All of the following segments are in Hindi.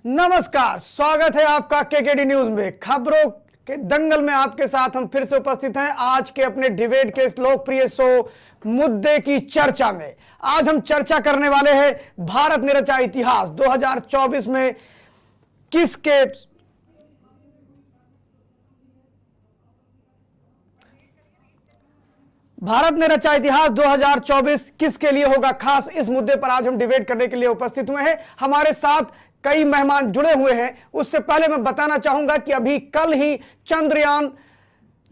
नमस्कार, स्वागत है आपका केकेडी न्यूज में। खबरों के दंगल में आपके साथ हम फिर से उपस्थित हैं आज के अपने डिबेट के इस लोकप्रिय शो मुद्दे की चर्चा में। आज हम चर्चा करने वाले हैं भारत ने रचा इतिहास 2024 में किसके भारत ने रचा इतिहास 2024 किसके लिए होगा खास। इस मुद्दे पर आज हम डिबेट करने के लिए उपस्थित हुए हैं। हमारे साथ कई मेहमान जुड़े हुए हैं। उससे पहले मैं बताना चाहूंगा कि अभी कल ही चंद्रयान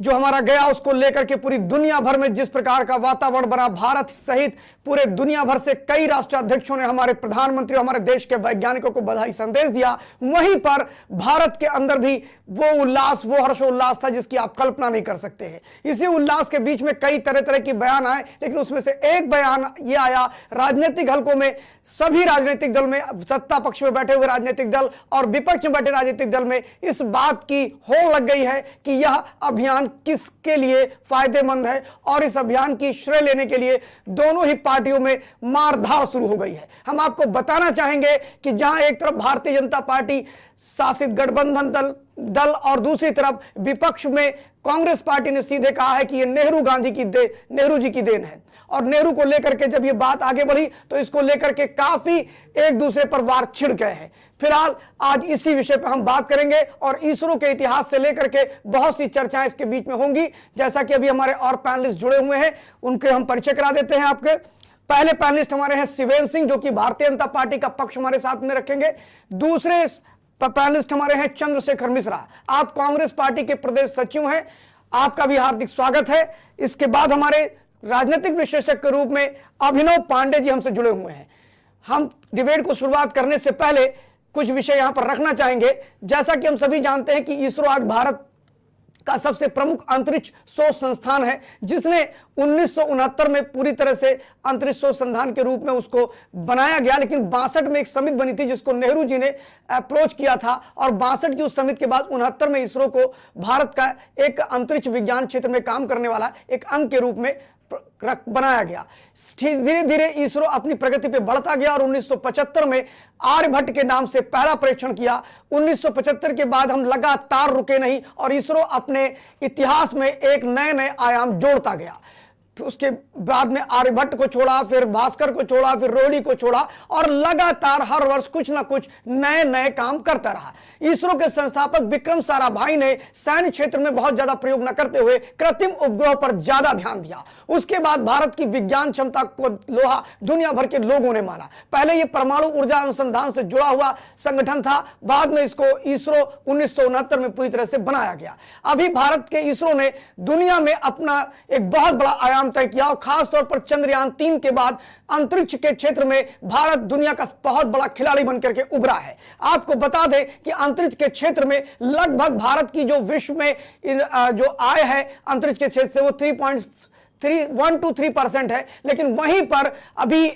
जो हमारा गया उसको लेकर के पूरी दुनिया भर में जिस प्रकार का वातावरण बना, भारत सहित पूरे दुनिया भर से कई राष्ट्राध्यक्षों ने हमारे प्रधानमंत्री, हमारे देश के वैज्ञानिकों को बधाई संदेश दिया। वहीं पर भारत के अंदर भी वो उल्लास, वो हर्षोल्लास था जिसकी आप कल्पना नहीं कर सकते हैं। इसी उल्लास के बीच में कई तरह तरह के बयान आए, लेकिन उसमें से एक बयान ये आया राजनीतिक हलकों में, सभी राजनीतिक दल में, सत्ता पक्ष में बैठे हुए राजनीतिक दल और विपक्ष में बैठे राजनीतिक दल में इस बात की होड़ लग गई है कि यह अभियान किसके लिए फायदेमंद है और इस अभियान की श्रेय लेने के लिए दोनों ही पार्टियों में मारधाड़ शुरू हो गई है। हम आपको बताना चाहेंगे कि जहां एक तरफ भारतीय जनता पार्टी शासित गठबंधन दल और दूसरी तरफ विपक्ष में कांग्रेस पार्टी ने सीधे कहा है कि यह नेहरू जी की देन है। और नेहरू को लेकर के जब ये बात आगे बढ़ी तो इसको लेकर के काफी एक दूसरे पर वार छिड़ गए हैं। फिलहाल आज इसी विषय पर हम बात करेंगे और इसरो के इतिहास से लेकर के बहुत सी चर्चाएं इसके बीच में होंगी। जैसा कि अभी हमारे और पैनलिस्ट जुड़े हुए हैं, उनके हम परिचय करा देते हैं आपके। पहले पैनलिस्ट हमारे हैं शिवेंद्र सिंह, जो कि भारतीय जनता पार्टी का पक्ष हमारे साथ में रखेंगे। दूसरे पैनलिस्ट हमारे हैं चंद्रशेखर मिश्रा, आप कांग्रेस पार्टी के प्रदेश सचिव हैं, आपका भी हार्दिक स्वागत है। इसके बाद हमारे राजनीतिक विशेषज्ञ के रूप में अभिनव पांडे जी हमसे जुड़े हुए हैं। हम डिबेट को शुरुआत करने से पहले कुछ विषय यहां पर रखना चाहेंगे। जैसा कि हम सभी जानते हैं कि इसरो आज भारत का सबसे प्रमुख अंतरिक्ष शोध संस्थान है, जिसने 1969 में पूरी तरह से अंतरिक्ष शोध संस्थान के रूप में उसको बनाया गया। लेकिन 62 में एक समिति बनी थी जिसको नेहरू जी ने अप्रोच किया था और 62 की उस समिति के बाद 69 में इसरो को भारत का एक अंतरिक्ष विज्ञान क्षेत्र में काम करने वाला एक अंग के रूप में बनाया गया। धीरे धीरे इसरो अपनी प्रगति पे बढ़ता गया और 1975 में आर्यभट्ट के नाम से पहला परीक्षण किया। 1975 के बाद हम लगातार रुके नहीं और इसरो अपने इतिहास में एक नए नए आयाम जोड़ता गया। उसके बाद में आर्यभट्ट को छोड़ा, फिर भास्कर को छोड़ा, फिर रोहिणी को छोड़ा और लगातार हर वर्ष कुछ ना कुछ नए नए काम करता रहा। इसरो के संस्थापक विक्रम साराभाई ने सैन्य क्षेत्र में बहुत ज्यादा प्रयोग न करते हुए कृत्रिम उपग्रह पर ज्यादा ध्यान दिया। उसके बाद भारत की विज्ञान क्षमता को लोहा दुनिया भर के लोगों ने माना। पहले यह परमाणु ऊर्जा अनुसंधान से जुड़ा हुआ संगठन था, बाद में इसको इसरो 1969 में पूरी तरह से बनाया गया। अभी भारत के इसरो ने दुनिया में अपना एक बहुत बड़ा आयाम तय किया और खासतौर पर चंद्रयान 3 के बाद अंतरिक्ष के क्षेत्र में भारत दुनिया का बहुत बड़ा खिलाड़ी बनकर के उभरा है। आपको बता दें कि अंतरिक्ष के क्षेत्र में लगभग भारत की जो विश्व में जो आय है अंतरिक्ष के क्षेत्र से वो 1 to 3% है। लेकिन वहीं पर अभी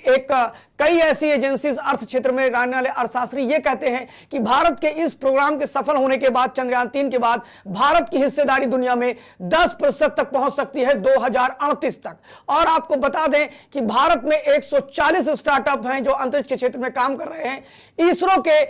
कई ऐसी एजेंसीज अर्थ क्षेत्र में रहने वाले अर्थशास्त्री ये कहते हैं कि भारत के इस प्रोग्राम के सफल होने के बाद, चंद्रयान 3 के बाद, भारत की हिस्सेदारी दुनिया में 10% तक पहुंच सकती है 2038 तक। और आपको बता दें कि भारत में 140 स्टार्टअप हैं जो अंतरिक्ष के क्षेत्र में काम कर रहे हैं। इसरो के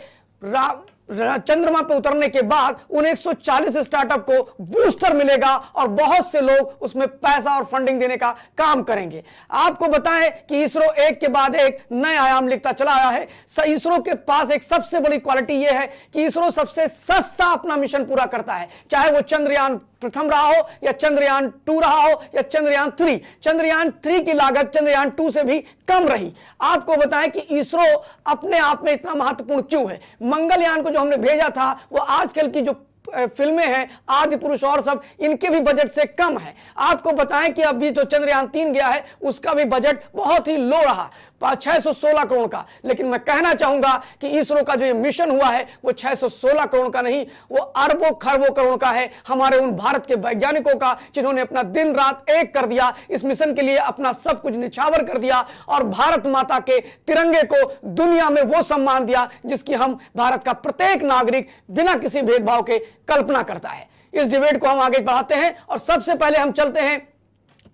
चंद्रमा पर उतरने के बाद उन 140 स्टार्टअप को बूस्टर मिलेगा और बहुत से लोग उसमें पैसा और फंडिंग देने का काम करेंगे। आपको बताएं कि इसरो एक के बाद एक नए आयाम लिखता चला आया है। इसरो के पास एक सबसे बड़ी क्वालिटी यह है कि इसरो सबसे सस्ता अपना मिशन पूरा करता है, चाहे वो चंद्रयान प्रथम रहा हो या चंद्रयान 2 रहा हो या चंद्रयान 3। चंद्रयान 3 की लागत चंद्रयान 2 से भी कम रही। आपको बताएं कि इसरो अपने आप में इतना महत्वपूर्ण क्यों है। मंगलयान को जो हमने भेजा था वो आजकल की जो फिल्में हैं आदि पुरुष और सब, इनके भी बजट से कम है। आपको बताएं कि अभी जो चंद्रयान 3 गया है उसका भी बजट बहुत ही लो रहा, 616 करोड़ का। लेकिन मैं कहना चाहूंगा कि इसरो का जो ये मिशन हुआ है वो 616 करोड़ का नहीं, वो अरबों खरबों करोड़ का है हमारे उन भारत के वैज्ञानिकों का, जिन्होंने अपना दिन रात एक कर दिया, इस मिशन के लिए अपना सब कुछ निछावर कर दिया और भारत माता के तिरंगे को दुनिया में वो सम्मान दिया जिसकी हम भारत का प्रत्येक नागरिक बिना किसी भेदभाव के कल्पना करता है। इस डिबेट को हम आगे बढ़ाते हैं और सबसे पहले हम चलते हैं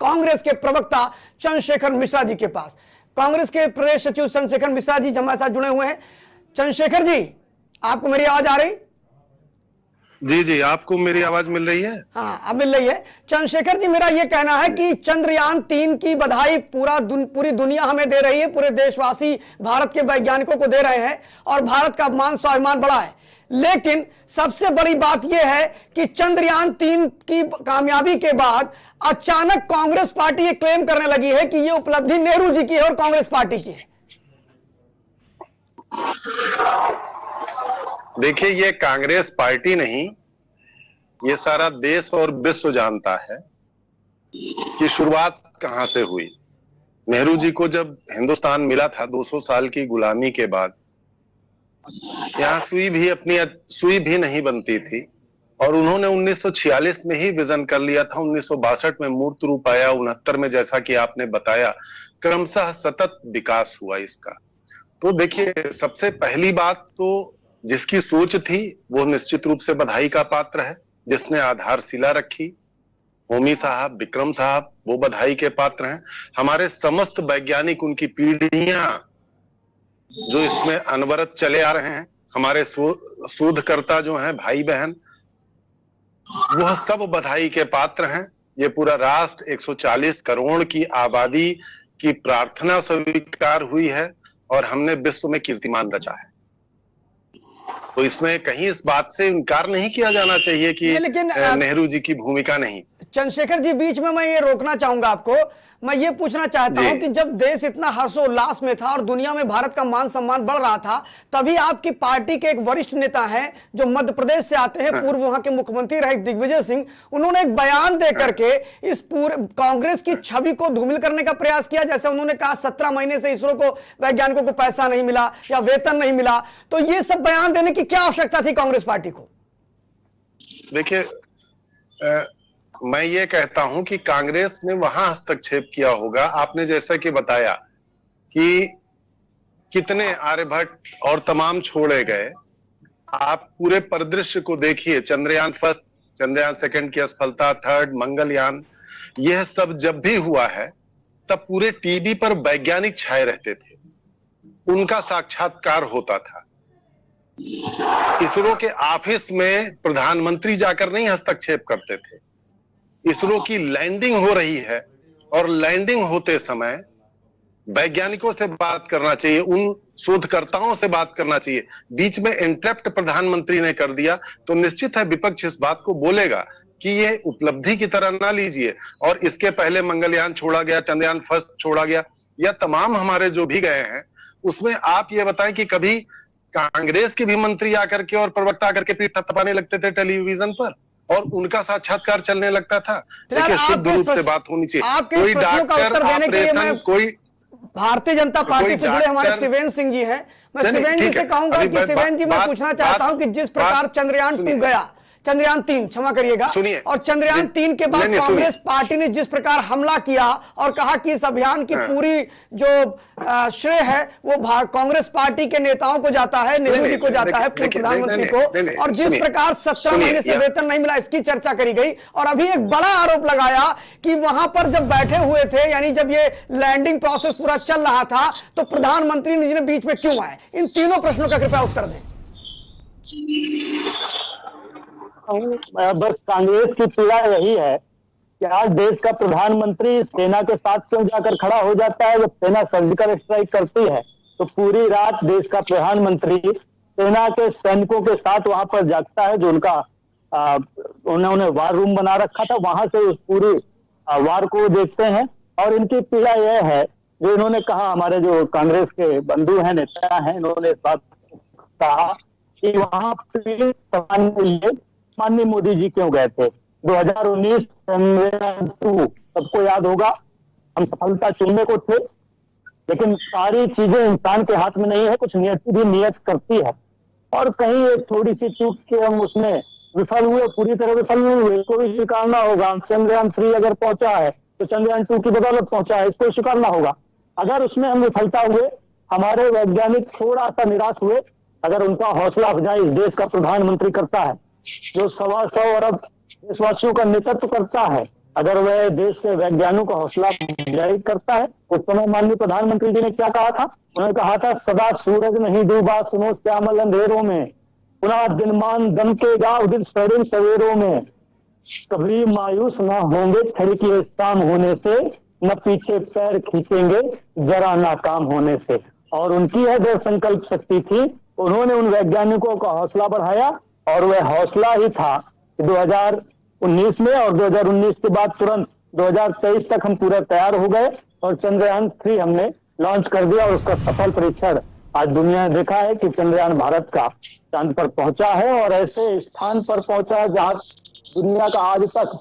कांग्रेस के प्रवक्ता चंद्रशेखर मिश्रा जी के पास। कांग्रेस के प्रदेश सचिव चंद्रशेखर मिश्रा जी हमारे साथ जुड़े हुए हैं। चंद्रशेखर जी, आपको मेरी आवाज आ रही? जी जी, आपको मेरी आवाज मिल रही है? हाँ, अब मिल रही है। चंद्रशेखर जी, मेरा यह कहना है कि चंद्रयान-3 की बधाई पूरी दुनिया हमें दे रही है, पूरे देशवासी भारत के वैज्ञानिकों को दे रहे हैं और भारत का मान स्वाभिमान बढ़ा है। लेकिन सबसे बड़ी बात यह है कि चंद्रयान-3 की कामयाबी के बाद अचानक कांग्रेस पार्टी ये क्लेम करने लगी है कि यह उपलब्धि नेहरू जी की है और कांग्रेस पार्टी की है। देखिए, ये कांग्रेस पार्टी नहीं, ये सारा देश और विश्व जानता है कि शुरुआत कहां से हुई। नेहरू जी को जब हिंदुस्तान मिला था 200 साल की गुलामी के बाद, यहां सुई भी नहीं बनती थी और उन्होंने 1946 में ही विजन कर लिया था। 1962 में मूर्त रूप आया, 69 में जैसा कि आपने बताया क्रमशः सतत विकास हुआ इसका। तो देखिए, सबसे पहली बात तो जिसकी सोच थी वो निश्चित रूप से बधाई का पात्र है, जिसने आधारशिला रखी, होमी साहब, विक्रम साहब, वो बधाई के पात्र हैं। हमारे समस्त वैज्ञानिक, उनकी पीढ़ियां जो इसमें अनवरत चले आ रहे हैं, हमारे शोधकर्ता जो हैं, भाई बहन, वह सब बधाई के पात्र हैं। ये पूरा राष्ट्र 140 करोड़ की आबादी की प्रार्थना स्वीकार हुई है और हमने विश्व में कीर्तिमान रचा है। तो इसमें कहीं इस बात से इनकार नहीं किया जाना चाहिए कि नेहरू जी की भूमिका नहीं। चंद्रशेखर जी, बीच में मैं ये रोकना चाहूंगा आपको। मैं ये पूछना चाहता हूं कि जब देश इतना हर्षोल्लास में था और दुनिया में भारत का मान सम्मान बढ़ रहा था, तभी आपकी पार्टी के एक वरिष्ठ नेता हैं जो मध्य प्रदेश से आते हैं, पूर्व वहां के मुख्यमंत्री रहे दिग्विजय सिंह, उन्होंने एक बयान दे करके इस पूरे कांग्रेस की छवि को धूमिल करने का प्रयास किया। जैसे उन्होंने कहा 17 महीने से इसरो को, वैज्ञानिकों को पैसा नहीं मिला या वेतन नहीं मिला। तो ये सब बयान देने की क्या आवश्यकता थी कांग्रेस पार्टी को? देखिए, मैं ये कहता हूं कि कांग्रेस ने वहां हस्तक्षेप किया होगा। आपने जैसा कि बताया कि कितने आर्यभट्ट और तमाम छोड़े गए। आप पूरे परिदृश्य को देखिए, चंद्रयान फर्स्ट, चंद्रयान सेकंड की असफलता, थर्ड मंगलयान, यह सब जब भी हुआ है तब पूरे टीवी पर वैज्ञानिक छाए रहते थे, उनका साक्षात्कार होता था। इसरो के ऑफिस में प्रधानमंत्री जाकर नहीं हस्तक्षेप करते थे। इसरो की लैंडिंग हो रही है और लैंडिंग होते समय वैज्ञानिकों से बात करना चाहिए, उन शोधकर्ताओं से बात करना चाहिए। बीच में इंटरप्ट प्रधानमंत्री ने कर दिया तो निश्चित है विपक्ष इस बात को बोलेगा कि ये उपलब्धि की तरह ना लीजिए। और इसके पहले मंगलयान छोड़ा गया, चंद्रयान फर्स्ट छोड़ा गया, या तमाम हमारे जो भी गए हैं, उसमें आप ये बताएं कि कभी कांग्रेस के भी मंत्री आकर के और प्रवक्ता आकर के पीठ थपथपाने लगते थे टेलीविजन पर और उनका साक्षात्कार चलने लगता था? देखिए, शुद्ध रूप से बात होनी चाहिए। कोई डॉक्टर, ऑपरेशन, कोई भारतीय जनता पार्टी से जुड़े हमारे शिवेंद्र सिंह जी हैं, मैं शिवेंद्र जी से कहूंगा कि शिवेंद्र जी, मैं पूछना चाहता हूं कि जिस प्रकार चंद्रयान-2 गया, चंद्रयान-3 क्षमा करिएगा, और चंद्रयान-3 के बाद कांग्रेस पार्टी ने जिस प्रकार हमला किया और कहा कि इस अभियान की पूरी जो श्रेय है वो कांग्रेस पार्टी के नेताओं को जाता है, नेहरू जी को जाता है, पूर्व प्रधानमंत्री को, और जिस प्रकार 17 महीने से वेतन नहीं मिला, इसकी चर्चा करी गई। और अभी एक बड़ा आरोप लगाया कि वहां पर जब बैठे हुए थे, यानी जब ये लैंडिंग प्रोसेस पूरा चल रहा था, तो प्रधानमंत्री जी ने बीच में क्यों आए? इन तीनों प्रश्नों का कृपया उत्तर दें। बस कांग्रेस की पीड़ा यही है कि आज देश का प्रधानमंत्री सेना के साथ क्यों जाकर खड़ा हो जाता है। जब सेना सर्जिकल स्ट्राइक करती है तो पूरी रात देश का प्रधानमंत्री सेना के सैनिकों के साथ वहां पर जागता है, जो उनका उन्होंने वार रूम बना रखा था, वहां से उस पूरी वार को देखते हैं। और इनकी पीड़ा यह है, जो इन्होंने कहा, हमारे जो कांग्रेस के बंधु हैं, नेता हैं, इन्होंने इस बात कहा कि वहां पर माननीय मोदी जी क्यों गए थे। 2019 चंद्रयान-2 सबको याद होगा, हम सफलता चुनने को थे, लेकिन सारी चीजें इंसान के हाथ में नहीं है, कुछ नियति भी नियत करती है। और कहीं एक थोड़ी सी चूक के हम उसमें विफल हुए, पूरी तरह विफल नहीं हुए, इसको भी स्वीकारना होगा। चंद्रयान-3 अगर पहुंचा है तो चंद्रयान-2 की बदौलत पहुंचा है, इसको स्वीकारना होगा। अगर उसमें हम विफलता हुए, हमारे वैज्ञानिक थोड़ा सा निराश हुए, अगर उनका हौसला अफजाई इस देश का प्रधानमंत्री करता है, जो 125 अरब देशवासियों का नेतृत्व करता है, अगर वह देश के वैज्ञानिकों का हौसला अफजाई करता है। उस समय माननीय प्रधानमंत्री जी ने क्या कहा था? उन्होंने कहा था, सदा सूरज नहीं डूबा, सुनो श्यामल अंधेरों में, पुनः दिनमान दमकेगा उदित स्वर्णिम सवेरों में, कभी मायूस ना होंगे छड़ी की शाम होने से, न पीछे पैर खींचेंगे जरा नाकाम होने से। और उनकी यह दृढ़ संकल्प शक्ति थी, उन्होंने उन वैज्ञानिकों का हौसला बढ़ाया और वह हौसला ही था कि 2019 में और 2019 के बाद तुरंत 2023 तक हम पूरा तैयार हो गए और चंद्रयान 3 हमने लॉन्च कर दिया और उसका सफल परीक्षण आज दुनिया ने देखा है कि चंद्रयान भारत का चांद पर पहुंचा है और ऐसे स्थान पर पहुंचा है जहां दुनिया का आज तक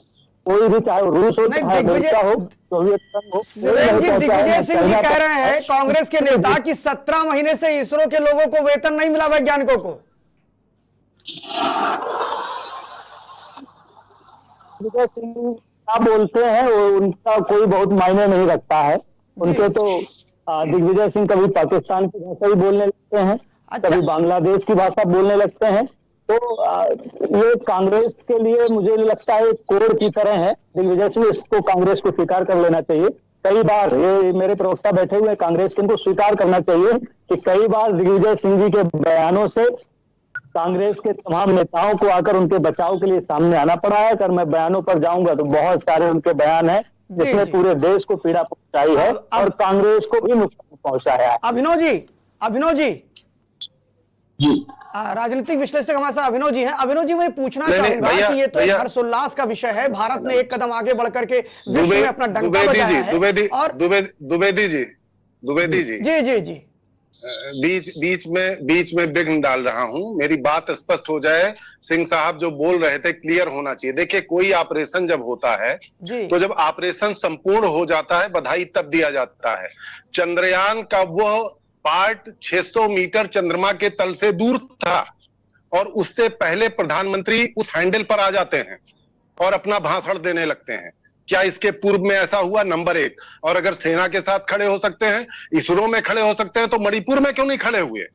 कोई भी, चाहे रूस हो चाहे अमेरिका हो, सोवियत संघ हो, दिग्विजय सिंह जी कह रहे हैं कांग्रेस के नेता कि 17 महीने से इसरो के लोगों को वेतन नहीं मिला, वैज्ञानिकों को। दिग्विजय सिंह क्या बोलते हैं वो उनका कोई बहुत मायने नहीं रखता है। उनके तो दिग्विजय सिंह कभी पाकिस्तान की भाषा ही बोलने लगते हैं, कभी बांग्लादेश की भाषा बोलने लगते हैं। तो ये कांग्रेस के लिए मुझे लगता है कोड की तरह है। दिग्विजय सिंह, इसको कांग्रेस को स्वीकार कर लेना चाहिए। कई बार ये मेरे प्रवक्ता बैठे हुए हैं कांग्रेस के, इनको स्वीकार करना चाहिए कि कई बार दिग्विजय सिंह जी के बयानों से कांग्रेस के तमाम नेताओं को आकर उनके बचाव के लिए सामने आना पड़ा है। अगर मैं बयानों पर जाऊंगा तो बहुत सारे उनके बयान हैं जिसने पूरे देश को पीड़ा पहुंचाई है और कांग्रेस को भी नुकसान पहुंचाया है। अभिनव जी जी राजनीतिक विश्लेषक हमारे साथ अभिनव जी हैं। अभिनव जी, मैं पूछना चाहूंगा कि ये तो एक हर्षोल्लास का विषय है, भारत ने एक कदम आगे बढ़कर के विश्व में अपना डंका बजाया है। और द्विवेदी जी जी जी बीच में विघ्न डाल रहा हूं, मेरी बात स्पष्ट हो जाए। सिंह साहब जो बोल रहे थे क्लियर होना चाहिए। देखिए, कोई ऑपरेशन जब होता है तो जब ऑपरेशन संपूर्ण हो जाता है बधाई तब दिया जाता है। चंद्रयान का वह पार्ट 600 मीटर चंद्रमा के तल से दूर था और उससे पहले प्रधानमंत्री उस हैंडल पर आ जाते हैं और अपना भाषण देने लगते हैं। क्या इसके पूर्व में ऐसा हुआ? नंबर 1। और अगर सेना के साथ खड़े हो सकते हैं, इसरो में खड़े हो सकते हैं, तो मणिपुर में क्यों नहीं खड़े हुए?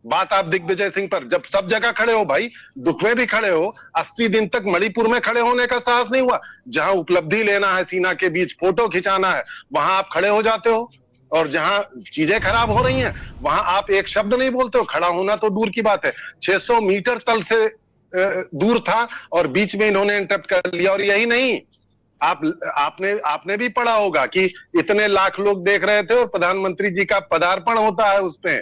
बात आप दिग्विजय सिंह पर, जब सब जगह खड़े हो भाई, दुख में भी खड़े हो, 80 दिन तक मणिपुर में खड़े होने का साहस नहीं हुआ? जहां उपलब्धि लेना है, सीना के बीच फोटो खिंचाना है, वहां आप खड़े हो जाते हो, और जहां चीजें खराब हो रही हैं वहां आप एक शब्द नहीं बोलते हो। खड़ा होना तो दूर की बात है, 600 मीटर तल से दूर था और बीच में इन्होंने इंटरप्ट कर लिया। और यही नहीं, आपने भी पढ़ा होगा कि इतने लाख लोग देख रहे थे और प्रधानमंत्री जी का पदार्पण होता है उसपे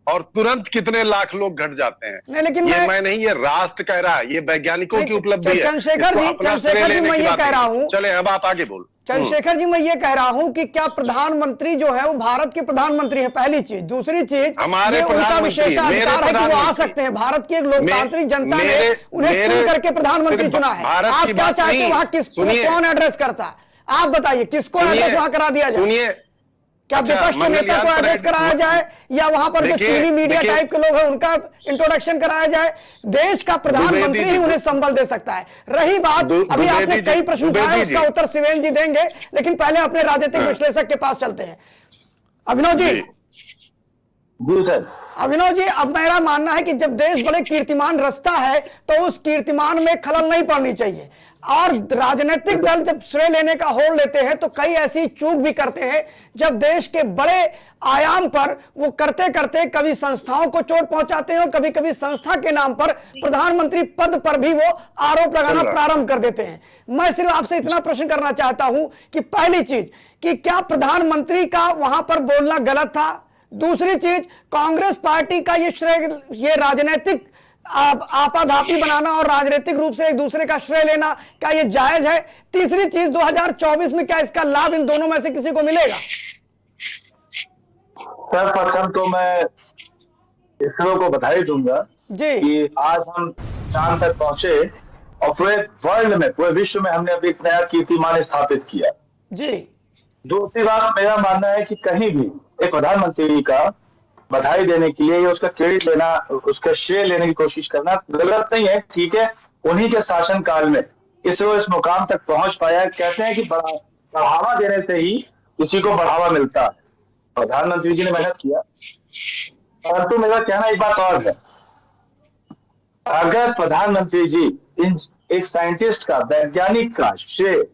और तुरंत कितने लाख लोग घट जाते हैं। नहीं, लेकिन मैं नहीं, ये राष्ट्र कह रहा है, ये वैज्ञानिकों की उपलब्धि है। चंद्रशेखर जी मैं ये कह रहा हूँ, चले अब आप आगे बोलो। चंद्रशेखर जी, मैं ये कह रहा हूं कि क्या प्रधानमंत्री जो है वो भारत के प्रधानमंत्री है, पहली चीज। दूसरी चीज, हमारे उनका विशेषाधिकार है कि वो आ सकते हैं। भारत की एक लोकतांत्रिक जनता ने उन्हें चुन करके प्रधानमंत्री चुना है। आप क्या चाहते हैं वहां किसको, कौन एड्रेस करता है? आप बताइए, किसको एड्रेस वहां करा दिया जाए? क्या विपक्ष के नेता को एड्रेस कराया जाए या वहां पर जो चीनी मीडिया टाइप के लोग हैं उनका इंट्रोडक्शन कराया जाए? देश का प्रधानमंत्री ही उन्हें संबल दे सकता है। रही बात, अभी आपने कई प्रश्न उठाए, उसका उत्तर शिवेन जी देंगे, लेकिन पहले अपने राजनीतिक विश्लेषक के पास चलते हैं। अभिनव जी सर। अभिनव जी, अब मेरा मानना है कि जब देश बड़े कीर्तिमान रचता है तो उस कीर्तिमान में खलल नहीं पड़नी चाहिए, और राजनीतिक दल जब श्रेय लेने का होड़ लेते हैं तो कई ऐसी चूक भी करते हैं जब देश के बड़े आयाम पर वो करते करते कभी संस्थाओं को चोट पहुंचाते हैं और कभी कभी संस्था के नाम पर प्रधानमंत्री पद पर भी वो आरोप लगाना प्रारंभ कर देते हैं। मैं सिर्फ आपसे इतना प्रश्न करना चाहता हूं कि पहली चीज कि क्या प्रधानमंत्री का वहां पर बोलना गलत था? दूसरी चीज, कांग्रेस पार्टी का ये श्रेय, ये राजनीतिक आपाधापी बनाना और राजनीतिक रूप से एक दूसरे का श्रेय लेना, क्या ये जायज है? तीसरी चीज, 2024 में क्या इसका लाभ इन दोनों में से किसी को मिलेगा? सर, प्रथम तो मैं इसरो को बधाई दूंगा जी कि आज हम चांद तक पहुंचे और पूरे वर्ल्ड में, पूरे विश्व में हमने अभी एक नया कीर्तिमान स्थापित किया जी। दूसरी बात, मेरा मानना है कि कहीं भी एक प्रधानमंत्री का बधाई देने के लिए उसका क्रेडिट लेना, उसका श्रेय लेने की कोशिश करना गलत नहीं है। ठीक है, उन्हीं के शासनकाल में इसरो इस मुकाम तक पहुंच पाया। कहते हैं कि बढ़ावा देने से ही किसी को बढ़ावा मिलता है। प्रधानमंत्री जी ने मेहनत किया, परंतु मेरा कहना एक बात और है, अगर प्रधानमंत्री जी एक साइंटिस्ट का, वैज्ञानिक का श्रेय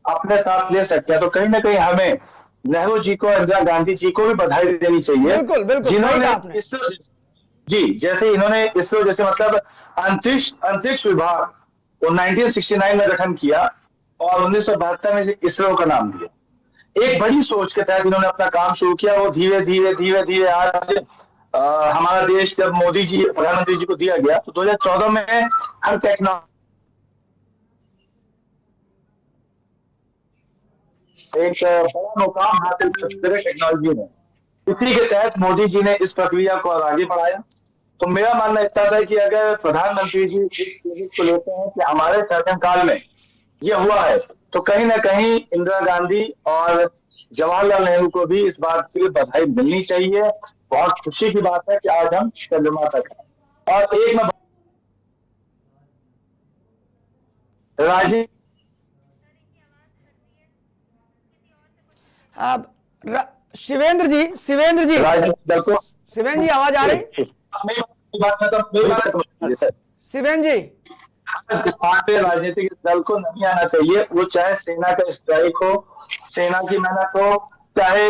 अपने साथ ले सकते हैं तो कहीं ना कहीं हमें नेहरू जी को, इंदिरा गांधी जी को भी बधाई देनी चाहिए, बिल्कुल, जिन्होंने जी, जैसे इन्होंने इसरो जैसे मतलब अंतरिक्ष अंतरिक्ष विभाग को 1969 में गठन किया और 1972 में इसरो का नाम दिया। एक बड़ी सोच के तहत इन्होंने अपना काम शुरू किया। वो धीरे धीरे आज हमारा देश जब मोदी जी प्रधानमंत्री जी को दिया गया तो 2014 में हम एक बड़ा मुकाम हासिल कर टेक्नोलॉजी में। इसी के तहत मोदी जी ने इस प्रक्रिया को और आगे बढ़ाया। तो मेरा मानना इतना था कि अगर प्रधानमंत्री जी इस प्रोजेक्ट को लेते हैं कि हमारे शासनकाल में ये हुआ है, तो कहीं ना कहीं इंदिरा गांधी और जवाहरलाल नेहरू को भी इस बात के लिए बधाई मिलनी चाहिए। बहुत खुशी की बात है कि आज हम चंद्रमा तक हैं। और एक मैं राजीव शिवेंद्र जी शिवेंद्र जी आवाज आ रही? शिवेंद्र जी, राजनीतिक दल को नहीं आना चाहिए, वो चाहे सेना का स्ट्राइक हो, सेना की मेहनत हो, चाहे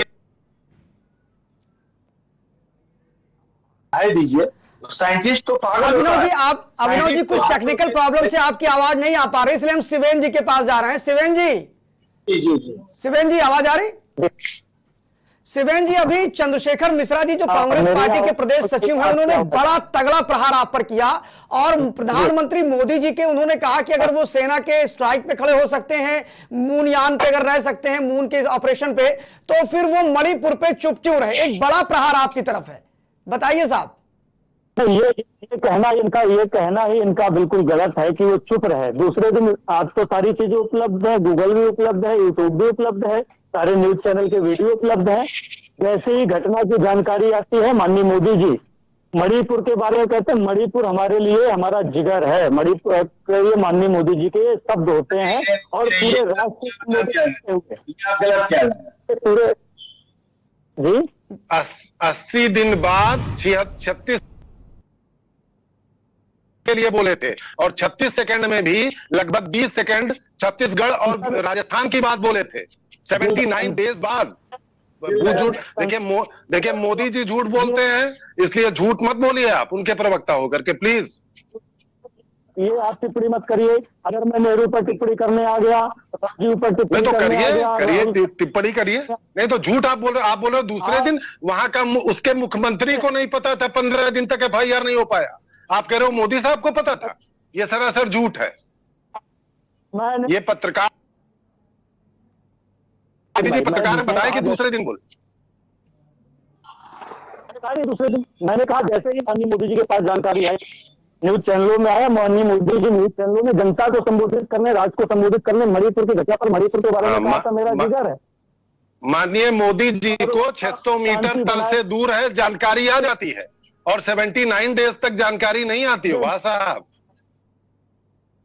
दीजिए साइंटिस्ट तो पागल अभिनव जी, अभिनव जी कुछ टेक्निकल प्रॉब्लम से आपकी आवाज नहीं आ पा रही, इसलिए हम शिवेंद्र जी के पास जा रहे हैं। शिवेंद्र जी, शिवेंद्र जी आवाज आ रही? शिवेंद्र जी, अभी चंद्रशेखर मिश्रा जी जो कांग्रेस पार्टी के प्रदेश सचिव हैं, उन्होंने बड़ा तगड़ा प्रहार आप पर किया और प्रधानमंत्री मोदी जी के उन्होंने कहा कि अगर वो सेना के स्ट्राइक पे खड़े हो सकते हैं, मून यान पे अगर रह सकते हैं, मून के ऑपरेशन पे, तो फिर वो मणिपुर पे चुप क्यों रहे? एक बड़ा प्रहार आपकी तरफ है, बताइए साहब। ये कहना ही इनका बिल्कुल गलत है कि वो चुप रहे। दूसरे दिन आज तो सारी चीजें उपलब्ध है, गूगल भी उपलब्ध है, यूट्यूब भी उपलब्ध है, सारे न्यूज चैनल के वीडियो उपलब्ध है। जैसे ही घटना की जानकारी आती है, माननीय मोदी जी मणिपुर के बारे में कहते हैं, मणिपुर हमारे लिए हमारा जिगर है। मणिपुर के लिए माननीय मोदी जी के शब्द होते हैं और पूरे राष्ट्र पूरे जी 80 दिन बाद 36 के लिए बोले थे और 36 सेकंड में भी लगभग 20 सेकंड छत्तीसगढ़ और राजस्थान की बात बोले थे। 79 डेज बाद वो झूठ। देखिए मोदी जी झूठ बोलते हैं, इसलिए झूठ मत बोलिए आप उनके प्रवक्ता होकर के, प्लीज। ये आप टिप्पणी मत करिए। अगर मैं नेहरू पर टिप्पणी करने आ गया, राजीव पर टिप्पणी तो करने आ गया, करिए टिप्पणी करिए। नहीं तो झूठ आप बोल रहे हो। दूसरे दिन वहां का उसके मुख्यमंत्री को नहीं पता था, 15 दिन तक FIR नहीं हो पाया। आप कह रहे हो मोदी साहब को पता था? ये सरासर झूठ है। ये पत्रकार ने बताया कि दूसरे दिन बोले। दूसरे दिन मैंने कहा जैसे ही माननीय मोदी जी के पास जानकारी आई, न्यूज चैनलों में आया, माननीय मोदी जी न्यूज चैनलों में जनता को संबोधित करने, राज्य को संबोधित करने, मणिपुर की घटना पर मणिपुर के बारे में कहा था मेरा जिगर है। माननीय मोदी जी को 600 मीटर तल से दूर है जानकारी आ जाती है और 79 डेज तक जानकारी नहीं आती है। वाह साहब,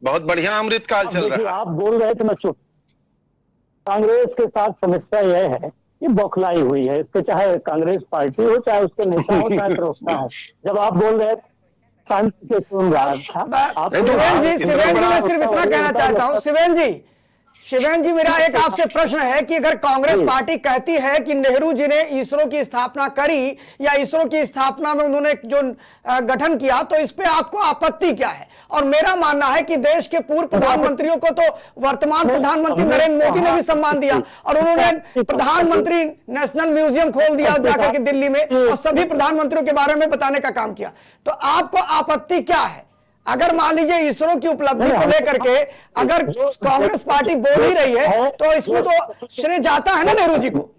बहुत बढ़िया अमृतकाल चल रहा है। आप बोल रहे थे मैं चुप। कांग्रेस के साथ समस्या यह है कि बौखलाई हुई है। इसके चाहे कांग्रेस पार्टी हो, चाहे उसके नेता हो, चाहे प्रवक्ता हो। जब आप बोल रहे शांति से सुन रहा था। शिवेंद्र जी, मैं सिर्फ इतना कहना चाहता हूं। शिवेंद्र जी, मेरा एक आपसे प्रश्न है कि अगर कांग्रेस पार्टी कहती है कि नेहरू जी ने इसरो की स्थापना करी या इसरो की स्थापना में उन्होंने जो गठन किया, तो इस पे आपको आपत्ति क्या है? और मेरा मानना है कि देश के पूर्व प्रधानमंत्रियों को तो वर्तमान प्रधानमंत्री नरेंद्र मोदी ने भी सम्मान दिया और उन्होंने प्रधानमंत्री नेशनल म्यूजियम खोल दिया जाकर के दिल्ली में और सभी प्रधानमंत्रियों के बारे में बताने का काम किया। तो आपको आपत्ति क्या है? अगर मान लीजिए इसरो की उपलब्धि को लेकर के अगर कांग्रेस पार्टी बोल ही रही है, तो इसमें तो श्रेय जाता है ना नेहरू जी को।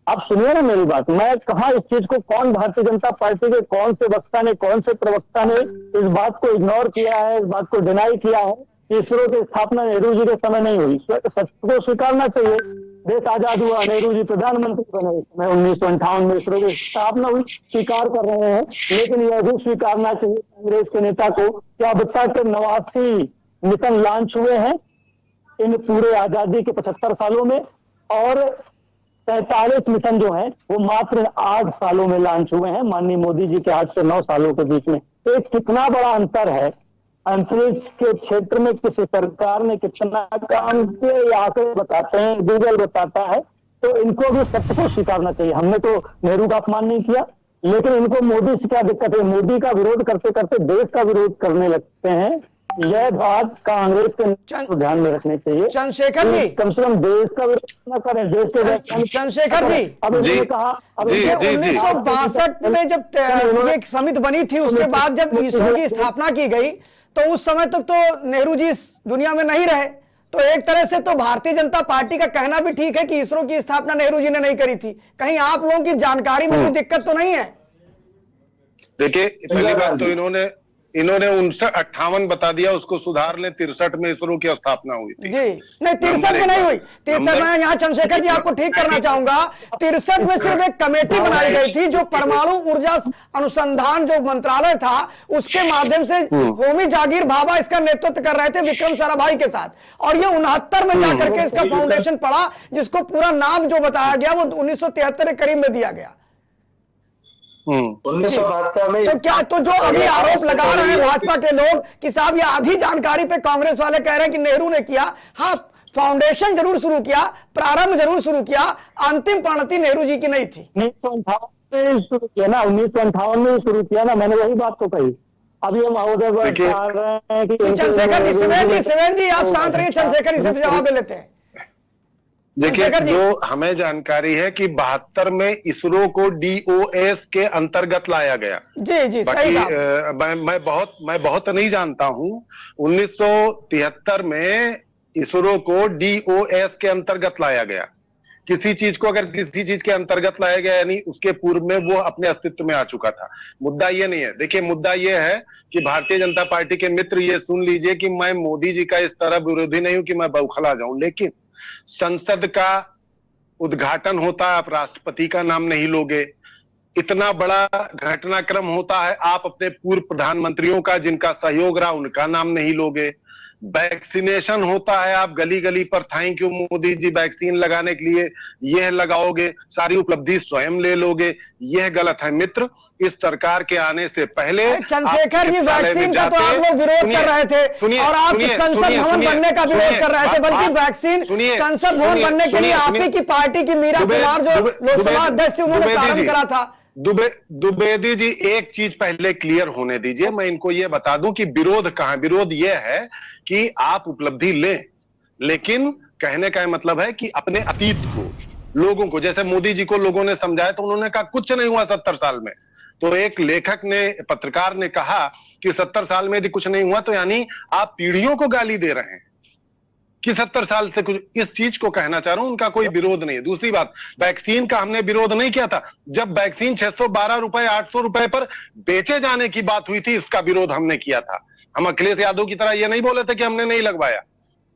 आप सुनिए ना मेरी बात। मैं कहा इस चीज को, कौन भारतीय जनता पार्टी के कौन से वक्ता ने, कौन से प्रवक्ता ने इस बात को इग्नोर किया है, इस बात को डिनाई किया है कि इसरो की स्थापना नेहरू जी के समय नहीं हुई। सच को स्वीकारना चाहिए। देश आजाद हुआ, नेहरू जी प्रधानमंत्री बने, इसमें 1958 में इसरो की स्थापना हुई, स्वीकार कर रहे हैं। लेकिन यह भी स्वीकारना चाहिए कांग्रेस के नेता को कि अब तक 89 मिशन लॉन्च हुए हैं इन पूरे आजादी के 75 सालों में, और 43 मिशन जो है वो मात्र 8 सालों में लॉन्च हुए हैं, माननीय मोदी जी के आज से 9 सालों के बीच में। तो कितना बड़ा अंतर है। अंतरिक्ष के क्षेत्र में किसी सरकार ने कितना काम किया, ये आंकड़े बताते हैं, गूगल बताता है। तो इनको भी सत्य को स्वीकारना चाहिए। हमने तो नेहरू का अपमान नहीं किया, लेकिन इनको मोदी से क्या दिक्कत है? मोदी का विरोध करते करते देश का विरोध करने लगते हैं। यह बात कांग्रेस के ध्यान में रखनी चाहिए। चंद्रशेखर जी, कम से कम देश का विरोध न करें, देश के चंद्रशेखर जी, अब इन्होंने कहा, अब 1962 में जब ये समिति बनी थी, उसके बाद जब इसरो की स्थापना की गई तो उस समय तक तो नेहरू जी इस दुनिया में नहीं रहे। तो एक तरह से तो भारतीय जनता पार्टी का कहना भी ठीक है कि इसरो की स्थापना नेहरू जी ने नहीं करी थी। कहीं आप लोगों की जानकारी में कोई दिक्कत तो नहीं है? देखिए, पहली बात तो इन्होंने 58 बता दिया, उसको सुधार ले, 63 में इसरो की स्थापना हुई थी। जी नहीं, 63 में नहीं हुई। 63 में, यहाँ चंद्रशेखर जी आपको ठीक करना चाहूंगा, 63 में सिर्फ एक कमेटी बनाई गई थी जो परमाणु ऊर्जा अनुसंधान जो मंत्रालय था उसके माध्यम से होमी जागीर भाभा इसका नेतृत्व कर रहे थे विक्रम साराभाई के साथ। और ये 69 में जाकर के इसका फाउंडेशन पड़ा, जिसको पूरा नाम जो बताया गया वो 1973 के करीब में दिया गया। 1972 में तो क्या, तो जो अभी आरोप लगा रहे हैं भाजपा के लोग कि साहब ये आधी जानकारी पे कांग्रेस वाले कह रहे हैं कि नेहरू ने किया, हाँ फाउंडेशन जरूर शुरू किया, प्रारंभ जरूर शुरू किया, अंतिम परिणति नेहरू जी की नहीं थी। 1958 में शुरू किया ना, 1958 में शुरू किया ना, मैंने वही बात तो कही। अभी हम महोदय बता रहे हैं कि चंद्रशेखर जी, शिवेंद्र जी आप शांत रहिए, चंद्रशेखर जी से जवाब लेते हैं। देखिए, जो हमें जानकारी है कि 72 में इसरो को DOS के अंतर्गत लाया गया। जी जी, बाकी मैं बहुत नहीं जानता हूं। 1973 में इसरो को DOS के अंतर्गत लाया गया। किसी चीज को अगर किसी चीज के अंतर्गत लाया गया यानी उसके पूर्व में वो अपने अस्तित्व में आ चुका था। मुद्दा ये नहीं है। देखिए, मुद्दा ये है कि भारतीय जनता पार्टी के मित्र ये सुन लीजिए कि मैं मोदी जी का इस तरह विरोधी नहीं हूं कि मैं बौखला जाऊं, लेकिन संसद का उद्घाटन होता है, आप राष्ट्रपति का नाम नहीं लोगे। इतना बड़ा घटनाक्रम होता है, आप अपने पूर्व प्रधानमंत्रियों का जिनका सहयोग रहा उनका नाम नहीं लोगे। वैक्सीनेशन होता है, आप गली गली पर thank you Modi ji vaccine लगाने के लिए यह लगाओगे, सारी उपलब्धि स्वयं ले लोगे। यह गलत है मित्र। इस सरकार के आने से पहले चंद्रशेखर जी, वैक्सीन का तो आप लोग विरोध कर रहे थे और आप संसद भवन बनने का विरोध कर रहे थे, बल्कि वैक्सीन संसद भवन बनने के लिए आप ही की पार्टी की मीरा कुमार जो लोकसभा अध्यक्ष थी उन्होंने प्रारंभ करा था। द्विवेदी जी, एक चीज पहले क्लियर होने दीजिए, मैं इनको ये बता दूं कि विरोध कहां। विरोध ये है कि आप उपलब्धि लें, लेकिन कहने का मतलब है कि अपने अतीत को, लोगों को, जैसे मोदी जी को लोगों ने समझाया तो उन्होंने कहा कुछ नहीं हुआ 70 साल में। तो एक लेखक ने, पत्रकार ने कहा कि 70 साल में यदि कुछ नहीं हुआ तो यानी आप पीढ़ियों को गाली दे रहे हैं कि 70 साल से कुछ। इस चीज को कहना चाह रहा हूं, उनका कोई विरोध नहीं है। दूसरी बात, वैक्सीन का हमने विरोध नहीं किया था। जब वैक्सीन 612 रुपए 800 रुपए पर बेचे जाने की बात हुई थी, इसका विरोध हमने किया था। हम अखिलेश यादव की तरह ये नहीं बोले थे कि हमने नहीं लगवाया।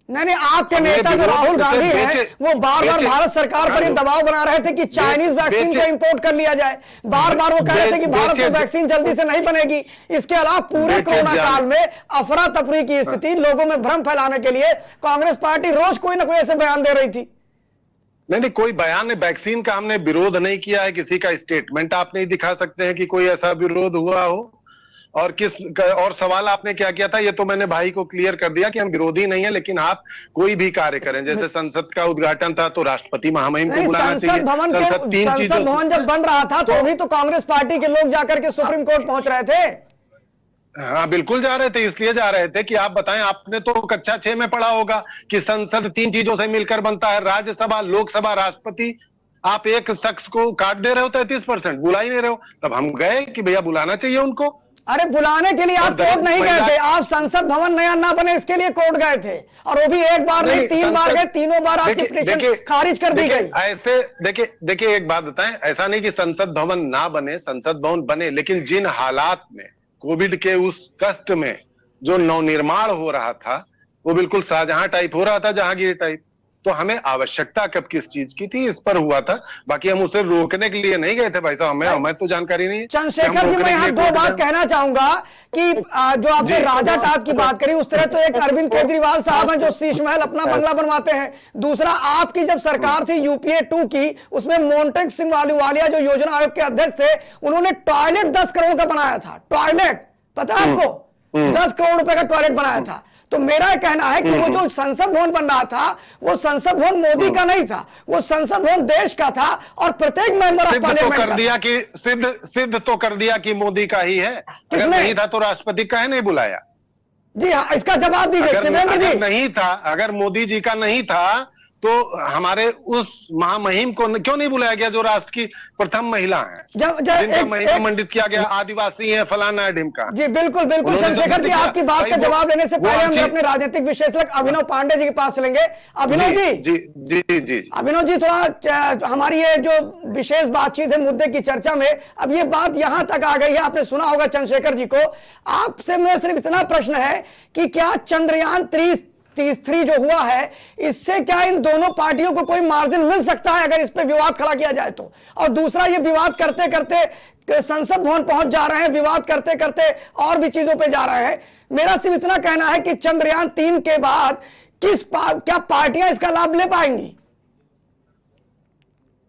नहीं, आपके नेता जो राहुल गांधी है वो बार बार भारत सरकार पर दबाव बना रहे थे कि चाइनीज वैक्सीन को इंपोर्ट कर लिया जाए। बार बार वो कह रहे थे कि भारत में वैक्सीन जल्दी से नहीं बनेगी। इसके अलावा पूरे कोरोना काल में अफरा तफरी की स्थिति, लोगों में भ्रम फैलाने के लिए कांग्रेस पार्टी रोज कोई ना कोई ऐसे बयान दे रही थी। नहीं, कोई बयान, वैक्सीन का हमने विरोध नहीं किया है। किसी का स्टेटमेंट आप नहीं दिखा सकते हैं कि कोई ऐसा विरोध हुआ हो। और सवाल आपने क्या किया था, ये तो मैंने भाई को क्लियर कर दिया कि हम विरोधी नहीं है, लेकिन आप कोई भी कार्य करें, जैसे संसद का उद्घाटन था तो राष्ट्रपति महामहिम को बुलाना चाहिए। संसद भवन जब बन रहा था तो भी तो कांग्रेस पार्टी के लोग जाकर के सुप्रीम कोर्ट पहुंच रहे थे। हाँ, बिल्कुल जा रहे थे। इसलिए जा रहे थे कि आप बताएं, आपने तो कक्षा 6 में पढ़ा होगा कि संसद 3 चीजों से मिलकर बनता है, राज्यसभा, लोकसभा, राष्ट्रपति। आप एक शख्स को काट दे रहे हो 33%, बुला ही नहीं रहे हो। तब हम गए कि भैया बुलाना चाहिए उनको। अरे बुलाने के लिए आप कोर्ट नहीं गए थे, आप संसद भवन नया ना बने इसके लिए कोर्ट गए थे, और वो भी एक बार नहीं 3 बार गए, तीनों बार आपकी पिटीशन खारिज कर दी गई। ऐसे देखिए एक बात बताएं, ऐसा नहीं कि संसद भवन ना बने, संसद भवन बने, लेकिन जिन हालात में कोविड के उस कष्ट में जो नवनिर्माण हो रहा था वो बिल्कुल शाहजहां टाइप हो रहा था, जहांगीर टाइप। तो हमें आवश्यकता कब किस चीज की थी, इस पर हुआ था। बाकी हम उसे रोकने के लिए नहीं गए थे भाई साहब, हमें तो जानकारी नहीं है। चंद्रशेखर जी, मैं यहाँ 2 बात कहना चाहूंगा कि जो आपने राजा टाप की बात करी, उस तरह तो एक अरविंद केजरीवाल साहब हैं जो शीश महल अपना बंगला बनवाते हैं। दूसरा, आपकी जब सरकार थी UPA 2 की, उसमें मोन्टेक सिंह अहलूवालिया जो योजना आयोग के अध्यक्ष थे, उन्होंने टॉयलेट 10 करोड़ का बनाया था। टॉयलेट, पता है आपको? 10 करोड़ रुपए का टॉयलेट बनाया था। तो मेरा कहना है कि वो जो संसद भवन बन रहा था वो संसद भवन मोदी का नहीं था, वो संसद भवन देश का था और प्रत्येक मेंबर ऑफ सिद्ध तो पार्लियामेंट कर दिया कि सिद्ध तो कर दिया कि मोदी का ही है। अगर नहीं था तो राष्ट्रपति काहे नहीं बुलाया? जी हाँ, इसका जवाब दीजिए शिवेंद्र जी। अगर नहीं था, अगर मोदी जी का नहीं था तो हमारे उस महामहिम को क्यों नहीं बुलाया गया जो राष्ट्र की प्रथम महिला है, जिनका महिमा मंडित किया गया, आदिवासी है, फलाना है, ढिमका। जी बिल्कुल बिल्कुल चंद्रशेखर जी, आपकी बात का जवाब लेने से पहले हम अपने राजनीतिक विश्लेषक अभिनव पांडे जी के पास चलेंगे। अभिनव जी, जी जी जी जी अभिनव जी, थोड़ा हमारी ये जो विशेष बातचीत है मुद्दे की चर्चा में, अब ये बात यहां तक आ गई है, आपने सुना होगा चंद्रशेखर जी को। आपसे मेरा सिर्फ इतना प्रश्न है कि क्या चंद्रयान 3 जो हुआ है, इससे क्या इन दोनों पार्टियों को कोई मार्जिन मिल सकता है अगर इस पे विवाद खड़ा किया जाए तो? और दूसरा, ये विवाद करते करते संसद भवन पहुंच जा रहे हैं, विवाद करते करते और भी चीजों पे जा रहे हैं। मेरा सिर्फ इतना कहना है कि चंद्रयान 3 के बाद क्या पार्टियां इसका लाभ ले पाएंगी?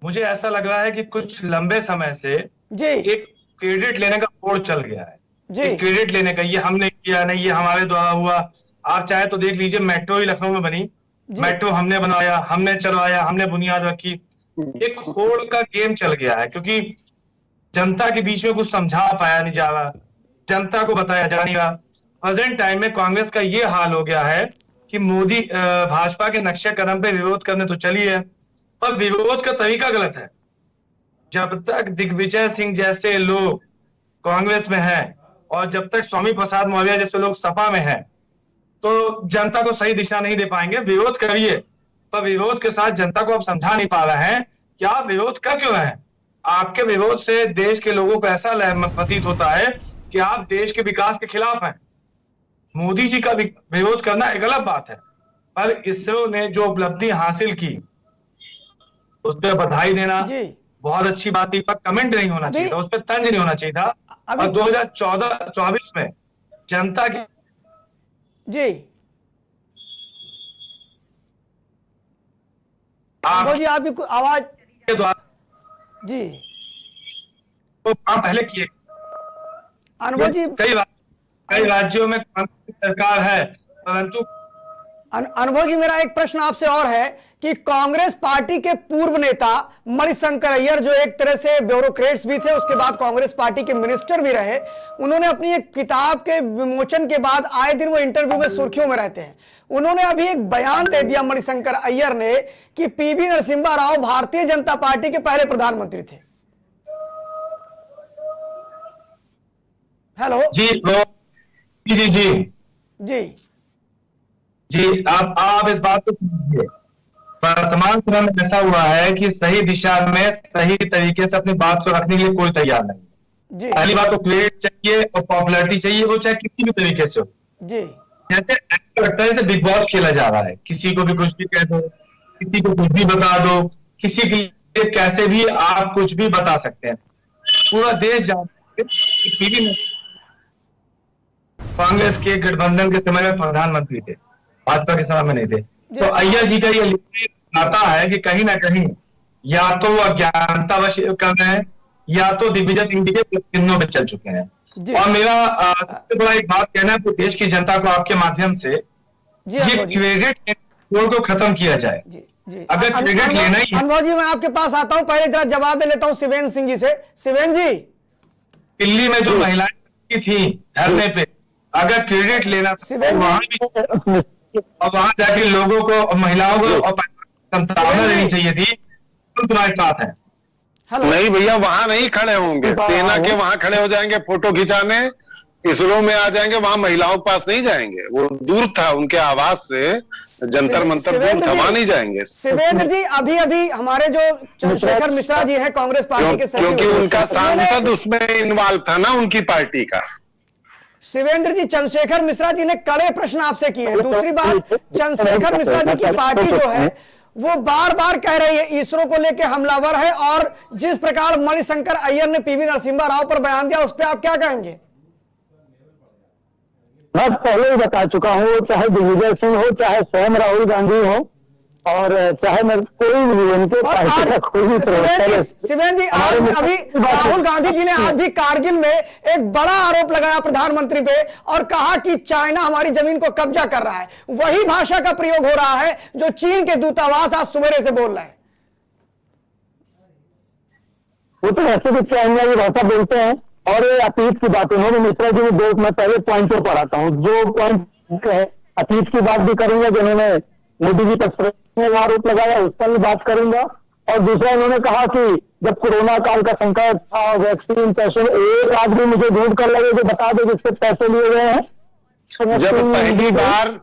मुझे ऐसा लग रहा है कि कुछ लंबे समय से जी एक क्रेडिट लेने का होड़ चल गया है जी, क्रेडिट लेने का, ये हमने किया नहीं, ये हमारे द्वारा हुआ। आप चाहे तो देख लीजिए, मेट्रो ही लखनऊ में बनी, मेट्रो हमने बनवाया, हमने चलवाया, हमने बुनियाद रखी। एक होड़ का गेम चल गया है क्योंकि जनता के बीच में कुछ समझा पाया नहीं जा रहा, जनता को बताया जा नहीं रहा। प्रेजेंट टाइम में कांग्रेस का ये हाल हो गया है कि मोदी भाजपा के नक्शे कदम पे विरोध करने तो चली है, पर विरोध का तरीका गलत है। जब तक दिग्विजय सिंह जैसे लोग कांग्रेस में हैं और जब तक स्वामी प्रसाद मौर्य जैसे लोग सपा में हैं, तो जनता को सही दिशा नहीं दे पाएंगे। विरोध करिए, पर विरोध के साथ जनता को आप समझा नहीं पा रहे हैं कि आप विरोध कर क्यों रहे हैं। आपके विरोध से देश के लोगों को ऐसा प्रतीत होता है कि आप देश के विकास के खिलाफ हैं। मोदी जी का विरोध करना एक अलग बात है, पर इसरो ने जो उपलब्धि हासिल की उस पर बधाई देना बहुत अच्छी बात थी, पर कमेंट नहीं होना चाहिए था, उस पर तंज नहीं होना चाहिए था। और 2014-24 में जनता की जी आपकी आवाज के द्वारा जी तो काम पहले किए। अनुभव जी, कई राज्यों में सरकार है, परंतु अनुभव जी, मेरा एक प्रश्न आपसे और है कि कांग्रेस पार्टी के पूर्व नेता मणिशंकर अय्यर, जो एक तरह से ब्यूरोक्रेट्स भी थे, उसके बाद कांग्रेस पार्टी के मिनिस्टर भी रहे, उन्होंने अपनी एक किताब के विमोचन के बाद आए दिन वो इंटरव्यू में सुर्खियों में रहते हैं। उन्होंने अभी एक बयान दे दिया मणिशंकर अय्यर ने कि पीवी नरसिम्हा राव भारतीय जनता पार्टी के पहले प्रधानमंत्री थे। हेलो जी जी जी जी जी आप इस बात को समझिए। वर्तमान समय में ऐसा हुआ है कि सही दिशा में सही तरीके से अपनी बात को रखने के लिए कोई तैयार नहीं जी। पहली बात तो क्रेडिट चाहिए और पॉपुलैरिटी चाहिए, वो चाहे किसी भी तरीके से हो जी। जैसे लगता है बिग बॉस खेला जा रहा है, किसी को भी कुछ भी कह दो, किसी को कुछ भी बता दो, किसी के लिए कैसे भी आप कुछ भी बता सकते हैं। पूरा देश जानता है कि कांग्रेस के गठबंधन के समय में प्रधानमंत्री थे, भाजपा के समय में नहीं थे। तो अय्यर जी का ये आता है कि कहीं ना कहीं या तो वो अज्ञानतावश कर रहे हैं या तो दिग्विजय सिंह जी के चिन्हों पे चल चुके हैं। और मेरा सबसे बड़ा एक बात कहना है तो देश की जनता को आपके माध्यम से ये क्रेडिट को खत्म किया जाए। अगर क्रेडिट लेना ही, अनुभव जी मैं आपके पास आता हूं, पहले जरा जवाब दे लेता हूं शिवेंद्र सिंह जी से। शिवेंद्र जी, दिल्ली में जो महिलाएं थी धरने पे, अगर क्रेडिट लेना वहां भी और वहां जाके लोगों को, महिलाओं को संभावना देनी चाहिए थी, तुम तुम्हारे साथ है। नहीं भैया, वहां नहीं खड़े होंगे, सेना के वहां खड़े हो जाएंगे फोटो खिंचाने, इसरो में आ जाएंगे, वहां महिलाओं के पास नहीं जाएंगे। वो दूर था, उनके आवाज से जंतर मंतर दूर था, वहां नहीं जाएंगे। शिवेंद्र जी, अभी अभी हमारे जो चंद्रशेखर मिश्रा जी हैं कांग्रेस पार्टी के सचिव, क्योंकि उनका सांसद उसमें इन्वॉल्व था ना, उनकी पार्टी का। शिवेंद्र जी, चंद्रशेखर मिश्रा जी ने कड़े प्रश्न आपसे किए हैं। दूसरी बात, चंद्रशेखर मिश्रा जी की पार्टी जो है वो बार बार कह रही है इसरो को लेकर हमलावर है, और जिस प्रकार मणिशंकर अय्यर ने पीवी नरसिम्हा राव पर बयान दिया, उस पर आप क्या कहेंगे? मैं पहले ही बता चुका हूं, चाहे दिग्विजय सिंह हो, चाहे स्वयं राहुल गांधी हो, और चाहे मैं कोई भी उनके पार्टी का कोई भी शिवेन जी आज अभी राहुल गांधी जी ने आज भी कारगिल में एक बड़ा आरोप लगाया प्रधानमंत्री पे और कहा कि चाइना हमारी जमीन को कब्जा कर रहा है। वही भाषा का प्रयोग हो रहा है जो चीन के दूतावास आज सवेरे से बोल रहे हैं। वो तो ऐसे भी चाइना की भाषा बोलते हैं। और ये अतीत की बात उन्होंने मिश्रा जी ने दो, मैं पहले पॉइंट पर पढ़ाता हूँ जो पॉइंट है। अतीत की बात भी करूंगा जिन्होंने मोदी जी पर आरोप लगाया उस पर भी बात करूंगा। और दूसरा उन्होंने कहा कि जब कोरोना काल का संकट था वैक्सीन पैसे, एक आदमी मुझे ढूंढ कर लगे जो बता दे जिससे पैसे लिए गए हैं। जब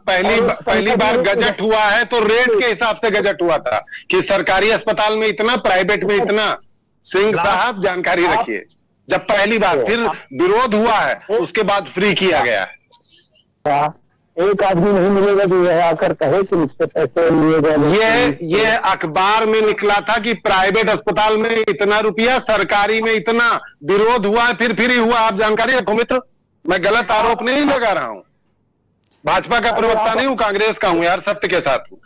पहली बार गजट हुआ है तो रेट के हिसाब से गजट हुआ था कि सरकारी अस्पताल में इतना, प्राइवेट में इतना। सिंह साहब जानकारी रखिए, जब पहली बार, फिर विरोध हुआ है उसके बाद फ्री किया गया है। एक आदमी नहीं मिलेगा जो यह आकर कहे कि मुझसे पैसे लिए गए। ये अखबार में निकला था कि प्राइवेट अस्पताल में इतना रुपया, सरकारी में इतना। विरोध हुआ है फिर फ्री हुआ। आप जानकारी रखो मित्र, मैं गलत आरोप नहीं लगा रहा हूं। भाजपा का प्रवक्ता नहीं हूं, कांग्रेस का हूं यार, सत्य के साथ हूं।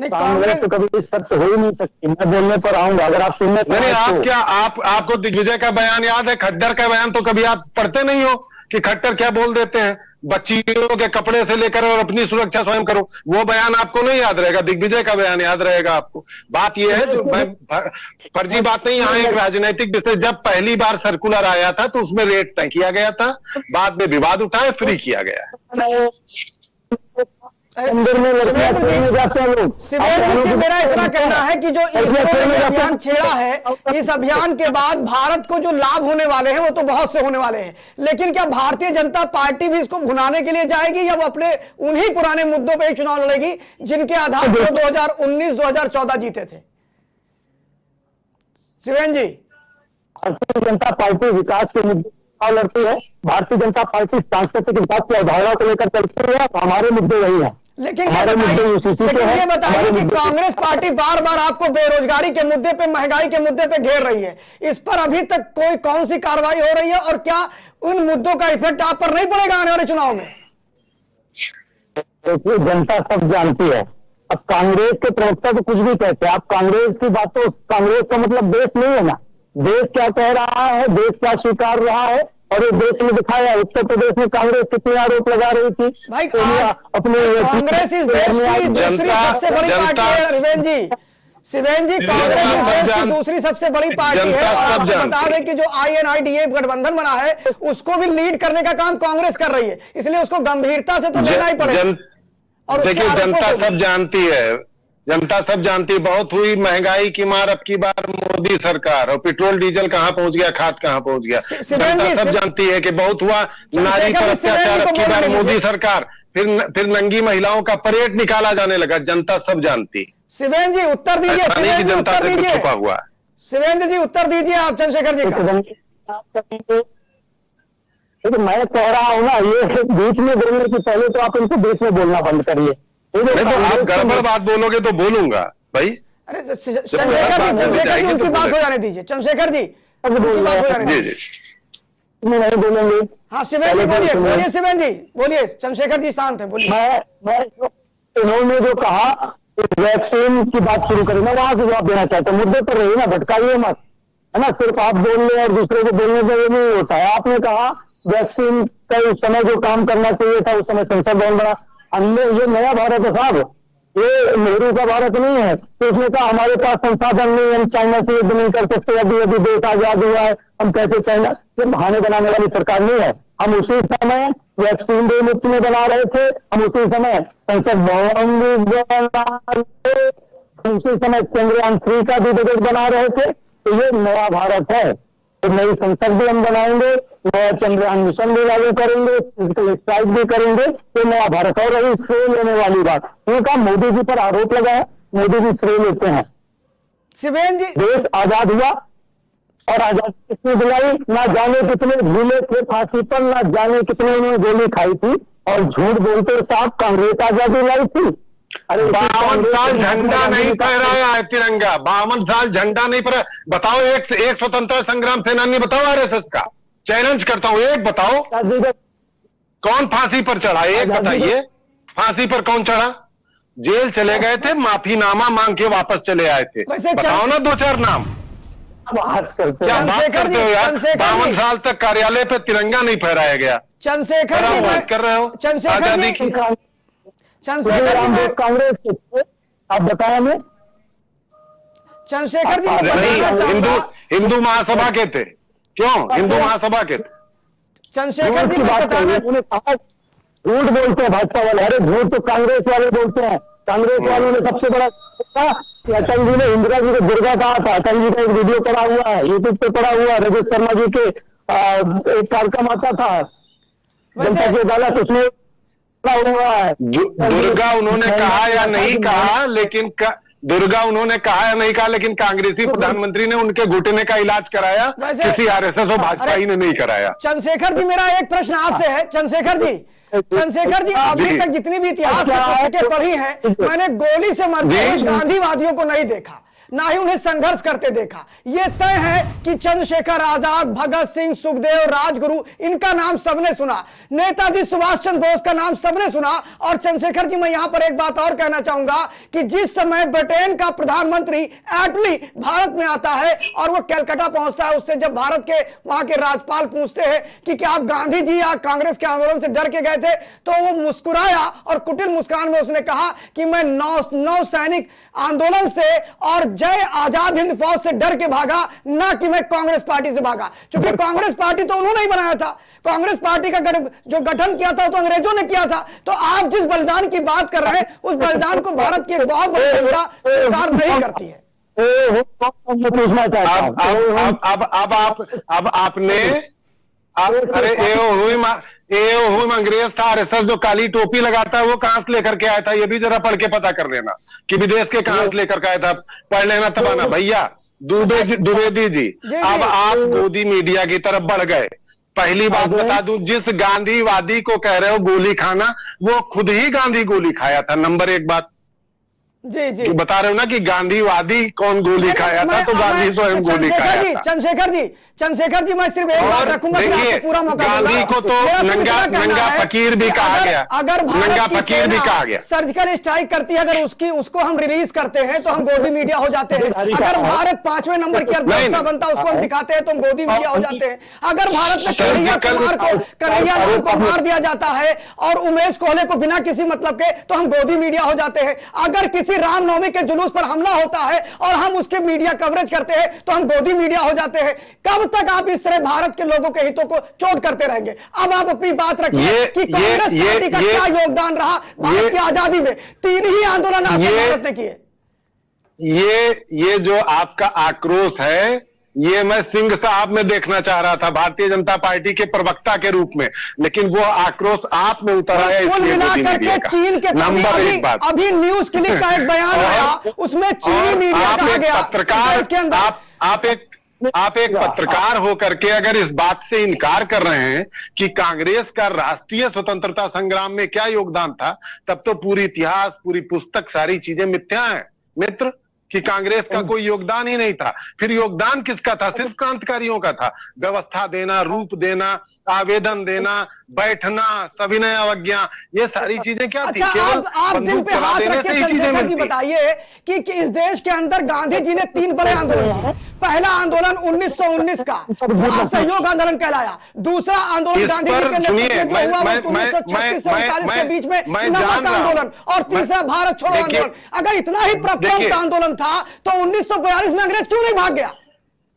कांग्रेस तो कभी सत्य हो ही नहीं सकती। मैं बोलने पर आऊंगा अगर आप सुनने पर। नहीं, आप क्या आपको दिग्विजय का बयान याद है? खट्टर का बयान तो कभी आप पढ़ते नहीं हो कि खट्टर क्या बोल देते हैं, बच्चियों के कपड़े से लेकर और अपनी सुरक्षा स्वयं करो। वो बयान आपको नहीं याद रहेगा, दिग्विजय का बयान याद रहेगा आपको। बात यह है, जो मैं फर्जी बात नहीं, यहाँ एक राजनीतिक विषय। जब पहली बार सर्कुलर आया था तो उसमें रेट तय किया गया था, बाद में विवाद उठाए, फ्री किया गया। मेरा इतना कहना है कि जो अभियान छेड़ा है, इस अभियान के बाद भारत को जो लाभ होने वाले हैं वो तो बहुत से होने वाले हैं, लेकिन क्या भारतीय जनता पार्टी भी इसको भुनाने के लिए जाएगी या वो अपने उन्हीं पुराने मुद्दों पर ही चुनाव लड़ेगी जिनके आधार पर 2019-2014 जीते थे? शिवेन जी, भारतीय जनता पार्टी विकास के मुद्दे लड़ती है। भारतीय जनता पार्टी सांस्कृतिक विकास की अवधारणा को लेकर चलती है, हमारे मुद्दे वही है। लेकिन ये बताइए कि कांग्रेस पार्टी बार बार आपको बेरोजगारी के मुद्दे पे, महंगाई के मुद्दे पे घेर रही है, इस पर अभी तक कौन सी कार्रवाई हो रही है और क्या उन मुद्दों का इफेक्ट आप पर नहीं पड़ेगा आने वाले चुनाव में? देखिए, जनता सब जानती है। अब कांग्रेस के प्रवक्ता तो कुछ भी कहते हैं, आप कांग्रेस की बात, तो कांग्रेस का मतलब देश नहीं है ना। देश क्या कह रहा है, देश क्या स्वीकार रहा है, और ये देश में दिखाया। उत्तर प्रदेश में कांग्रेस कितने आरोप लगा रही थी भाई, अपने कांग्रेस इस देश की दूसरी सबसे बड़ी पार्टी है। शिवेन जी, कांग्रेस इस देश की दूसरी सबसे बड़ी पार्टी है और आपको बता दें कि जो INIDA गठबंधन बना है उसको भी लीड करने का काम कांग्रेस कर रही है, इसलिए उसको गंभीरता से तो लेना ही पड़ेगा। और देखिए, जनता सब जानती है, जनता सब जानती है। बहुत हुई महंगाई की मार अब की बार मोदी सरकार, और पेट्रोल डीजल कहां पहुंच गया, खाद कहां पहुंच गया, जनता सब जानती है कि बहुत हुआ नारी पर अत्याचार अब की बार मोदी सरकार। फिर नंगी महिलाओं का परेड निकाला जाने लगा, जनता सब जानती। शिवेन जी उत्तर दीजिए, जनता से कुछ छुपा हुआ है। शिवेंद्र जी उत्तर दीजिए आप चंद्रशेखर जी का। लेकिन मैं कह रहा हूँ ना, ये बीच में बोलने से पहले तो आप इनको बीच में बोलना बंद करिए। तो आप गड़बड़ बात बोलोगे तो बोलूंगा भाई। अरे चंद्रशेखर जी उनकी बात हो जाने दीजिए। चंद्रशेखर जी उनकी बात हो जाने दीजिए। नहीं बोलेंगे। हाँ शिवेंद्र जी बोलिए, शिवेंद्र जी बोलिए, चंद्रशेखर जी शांत है, बोलिए। मैं इन्होंने जो कहा वैक्सीन की बात शुरू करी, मैं वहां से जवाब देना चाहता हूँ। मुद्दे पर रही ना, भटकाइए मत, है ना। सिर्फ आप बोल रहे और दूसरे को बोलने से ये नहीं होता है। आपने कहा वैक्सीन का उस समय जो काम करना चाहिए था उस समय संसद भवन बना। हमने ये नया भारत है साहब, ये नेहरू का भारत नहीं है। तो उसने कहा हमारे पास संसाधन नहीं, हम चाइना से युद्ध नहीं कर सकते, अभी देश आजाद हुआ है, हम कैसे चाइना, ये बहाने बनाने वाली सरकार नहीं है। हम उसी समय वैक्सीन डे मुफ्त में बना रहे थे, हम उसी समय संसद भवन उसी समय चंद्रयान 3 का भी बजट बना रहे थे। तो ये नया भारत है। तो नई संसद भी हम बनाएंगे, नया चंद्रयान मिशन भी लागू करेंगे, फिजिकल स्ट्राइक भी करेंगे। तो नया भारत। और रही श्रेय लेने वाली बात, उनका मोदी जी पर आरोप लगा है, मोदी जी श्रेय लेते हैं। शिवेंद्र जी, देश आजाद हुआ और आजादी किसने दिलाई, ना जाने कितने भूले थे फांसी पर, ना जाने कितने उन्होंने गोली खाई थी। और झूठ बोलते साहब कांग्रेस आजादी लाई थी। अरे 52 साल झंडा नहीं फहराया है तिरंगा, 52 साल झंडा नहीं फहराया। बताओ एक स्वतंत्रता संग्राम सेनानी बताओ RSS का, चैलेंज करता हूं, एक बताओ कौन फांसी पर चढ़ा, एक बताइए फांसी पर कौन चढ़ा। जेल चले गए थे, माफीनामा मांग के वापस चले आए थे। वैसे बताओ ना दो चार नाम। बात करते क्या हैं। बात करते हो यार? 52 साल तक कार्यालय पे तिरंगा नहीं फहराया गया। चंद्रशेखर जी, बात कर रहे हो चंद्रशेखर आजादी जी, की। चंद्रशेखर जी, रामदेव कांग्रेस के थे, आप बताया हमें। चंद्रशेखर जी मैं नहीं, बताना हिंदू चाहूंगा, हिंदू महासभा के थे। क्यों हिंदू महासभा के थे? चंद्रशेखर जी झूठ की मैं बात बताना, करिए। उन्होंने कहा झूठ बोलते हैं भाजपा वाले, अरे झूठ तो कांग्रेस वाले बोलते हैं। कांग्रेस वालों ने सबसे बड़ा कहा कि अटल जी ने इंदिरा जी को दुर्गा कहा था। अटल जी का एक वीडियो पड़ा हुआ है, यूट्यूब पे पड़ा हुआ है। रजत शर्मा जी के एक कार्यक्रम आता था जनता की अदालत, उसमें पड़ा हुआ है। दुर्गा उन्होंने कहा या नहीं कहा, लेकिन दुर्गा उन्होंने कहा या नहीं कहा, लेकिन कांग्रेसी प्रधानमंत्री ने उनके घुटने का इलाज कराया, किसी आरएसएस और भाजपा ही ने नहीं कराया। चंद्रशेखर जी मेरा एक प्रश्न आपसे है, चंद्रशेखर जी अभी तक जितनी भी इतिहास की पुस्तकें पढ़ी हैं, मैंने गोली से मरते हुए गांधीवादियों को नहीं देखा, ना ही उन्हें संघर्ष करते देखा। यह तय है कि चंद्रशेखर आजाद, भगत सिंह, सुखदेव, राजगुरु, इनका नाम सबने सुना, नेताजी सुभाष चंद्र बोस का नाम सबने सुना। और चंद्रशेखर जी मैं यहां पर एक बात और कहना चाहूंगा कि जिस समय ब्रिटेन का प्रधानमंत्री एटली भारत में आता है और वो कलकत्ता पहुंचता है, उससे जब भारत के वहां के राज्यपाल पूछते हैं कि क्या आप गांधी जी या कांग्रेस के आंदोलन से डर के गए थे, तो वो मुस्कुराया और कुटिल मुस्कान में उसने कहा कि मैं नौ सैनिक आंदोलन से और जय आजाद हिंद फौज से डर के भागा, ना कि मैं कांग्रेस पार्टी से भागा। क्योंकि कांग्रेस पार्टी तो उन्होंने ही बनाया था, कांग्रेस पार्टी का जो गठन किया था तो अंग्रेजों ने किया था। तो आप जिस बलिदान की बात कर रहे हैं, उस बलिदान को भारत की एक बहुत बड़ी सरकार नहीं करती है। पूछना चाहता हूं, अब आपने अरे अंग्रेज था, आरएसएस जो काली टोपी लगाता है वो कहां से लेकर के आया था, ये भी जरा पढ़ के पता कर लेना कि विदेश के कहां से लेकर के आया था। पढ़ लेना तब आना भैया। द्विवेदी जी, अब आप गोदी मीडिया की तरफ बढ़ गए। पहली बात बता दूं, जिस गांधीवादी को कह रहे हो गोली खाना, वो खुद ही गांधी गोली खाया था। नंबर एक बात जी बता रहे हो ना कि गांधीवादी कौन गोली खाया था, तो गांधी स्वयं गोली खाया था। चंद्रशेखर जी मैं सिर्फ एक बात रखूंगा, देखिए पूरा मौका गांधी को तो नंगा फकीर भी कहा गया, अगर नंगा फकीर भी कहा गया। सर्जिकल स्ट्राइक करती है, अगर उसको हम रिलीज करते हैं तो हम गोदी मीडिया हो जाते हैं। अगर भारत 5वें नंबर की अर्थव्यवस्था बनता है, उसको हम दिखाते हैं तो हम गोदी मीडिया हो जाते हैं। अगर भारत में कन्हैया लाल को मार दिया जाता है और उमेश कोहले को बिना किसी मतलब के, तो हम गोदी मीडिया हो जाते हैं। अगर किसी रामनवमी के जुलूस पर हमला होता है और हम उसके मीडिया कवरेज करते हैं तो हम गोदी मीडिया हो जाते हैं। कब तक आप इस तरह भारत के लोगों के हितों को चोट करते रहेंगे? अब आप अपनी बात रखिए कि कांग्रेस पार्टी का क्या योगदान रहा भारत की आजादी में। 3 ही आंदोलन भारत ने किए। ये जो आपका आक्रोश है, ये मैं सिंह साहब में देखना चाह रहा था, भारतीय जनता पार्टी के प्रवक्ता के रूप में, लेकिन वो आक्रोश आप में उतर आया। कुल मिलाकर के चीन के नंबर एक बात, अभी न्यूज क्लिक का एक बयान आया, उसमें चीनी मीडिया कहा गया। पत्रकार, आप एक पत्रकार होकर के अगर इस बात से इनकार कर रहे हैं कि कांग्रेस का राष्ट्रीय स्वतंत्रता संग्राम में क्या योगदान था, तब तो पूरी इतिहास, पूरी पुस्तक, सारी चीजें मिथ्या हैं मित्र, कि कांग्रेस का कोई योगदान ही नहीं था। फिर योगदान किसका था? सिर्फ क्रांतिकारियों का था। व्यवस्था देना, रूप देना, आवेदन देना, बैठना, सविनय अवज्ञा, ये सारी चीजें क्या थी? केवल आप दिल पे हाथ रख के चंद्रशेखर जी बताइए कि इस देश के अंदर गांधी जी ने 3 बड़े आंदोलन किए। पहला आंदोलन 1919 का असहयोग आंदोलन कहलाया। दूसरा आंदोलन गांधी जी के नेतृत्व में हुआ 1936 से 1939 के बीच में नमक आंदोलन, और तीसरा भारत छोड़ो आंदोलन। अगर इतना ही प्रबल आंदोलन था तो 1942 में अंग्रेज क्यों नहीं भाग गया?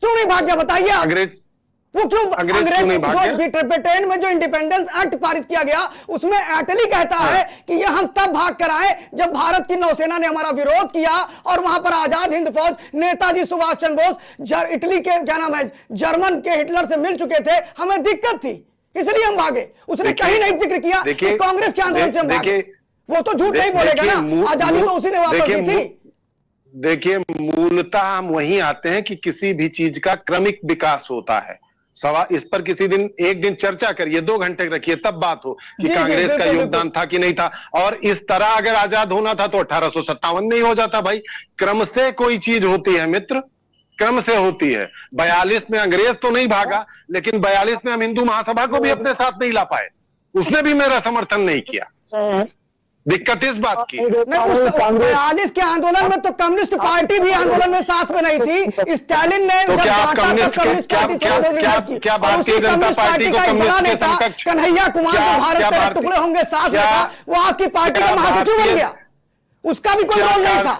क्यों नहीं भाग गया बताइए? अंग्रेज ब्रिटेन में जो इंडिपेंडेंस एक्ट पारित किया गया, उसमें एटली कहता है कि ये हम तब भाग कर आए जब भारत की नौसेना ने हमारा विरोध किया और वहां पर आजाद हिंद फौज, नेताजी सुभाष चंद्र बोस इटली के क्या नाम है, जर्मन के हिटलर से मिल चुके थे, हमें दिक्कत थी इसलिए हम भागे। उसने कहीं नहीं जिक्र किया कि कांग्रेस के आंदोलन से हम भागे। वो तो झूठ नहीं बोलेगा ना, आजादी तो उसी ने वापस दी थी। देखिए, मूलतः हम वहीं आते हैं कि किसी भी चीज का क्रमिक विकास होता है। सवाल इस पर किसी दिन एक दिन चर्चा करिए, 2 घंटे रखिए, तब बात हो कि कांग्रेस का योगदान था कि नहीं था। और इस तरह अगर आजाद होना था तो 1857 में ही हो जाता भाई। क्रम से कोई चीज होती है मित्र, क्रम से होती है। 42 में अंग्रेज तो नहीं भागा, लेकिन 42 में हम हिंदू महासभा को भी अपने साथ नहीं ला पाए, उसने भी मेरा समर्थन नहीं किया। दिक्कत इस बात की। नहीं, उस 42 के आंदोलन में तो कम्युनिस्ट पार्टी भी आंदोलन में साथ में नहीं थी। स्टालिन ने तो जब क्या बांटा कम्युनिस्ट तो कम्युनिस्ट पार्टी क्या भारतीय जनता पार्टी को का एक बड़ा कम्युनिस्ट के नेता समकक्ष कन्हैया कुमार जो भारत के टुकड़े होंगे साथ में था, वो आपकी पार्टी का महासचिव बन गया, उसका भी कोई रोल नहीं था।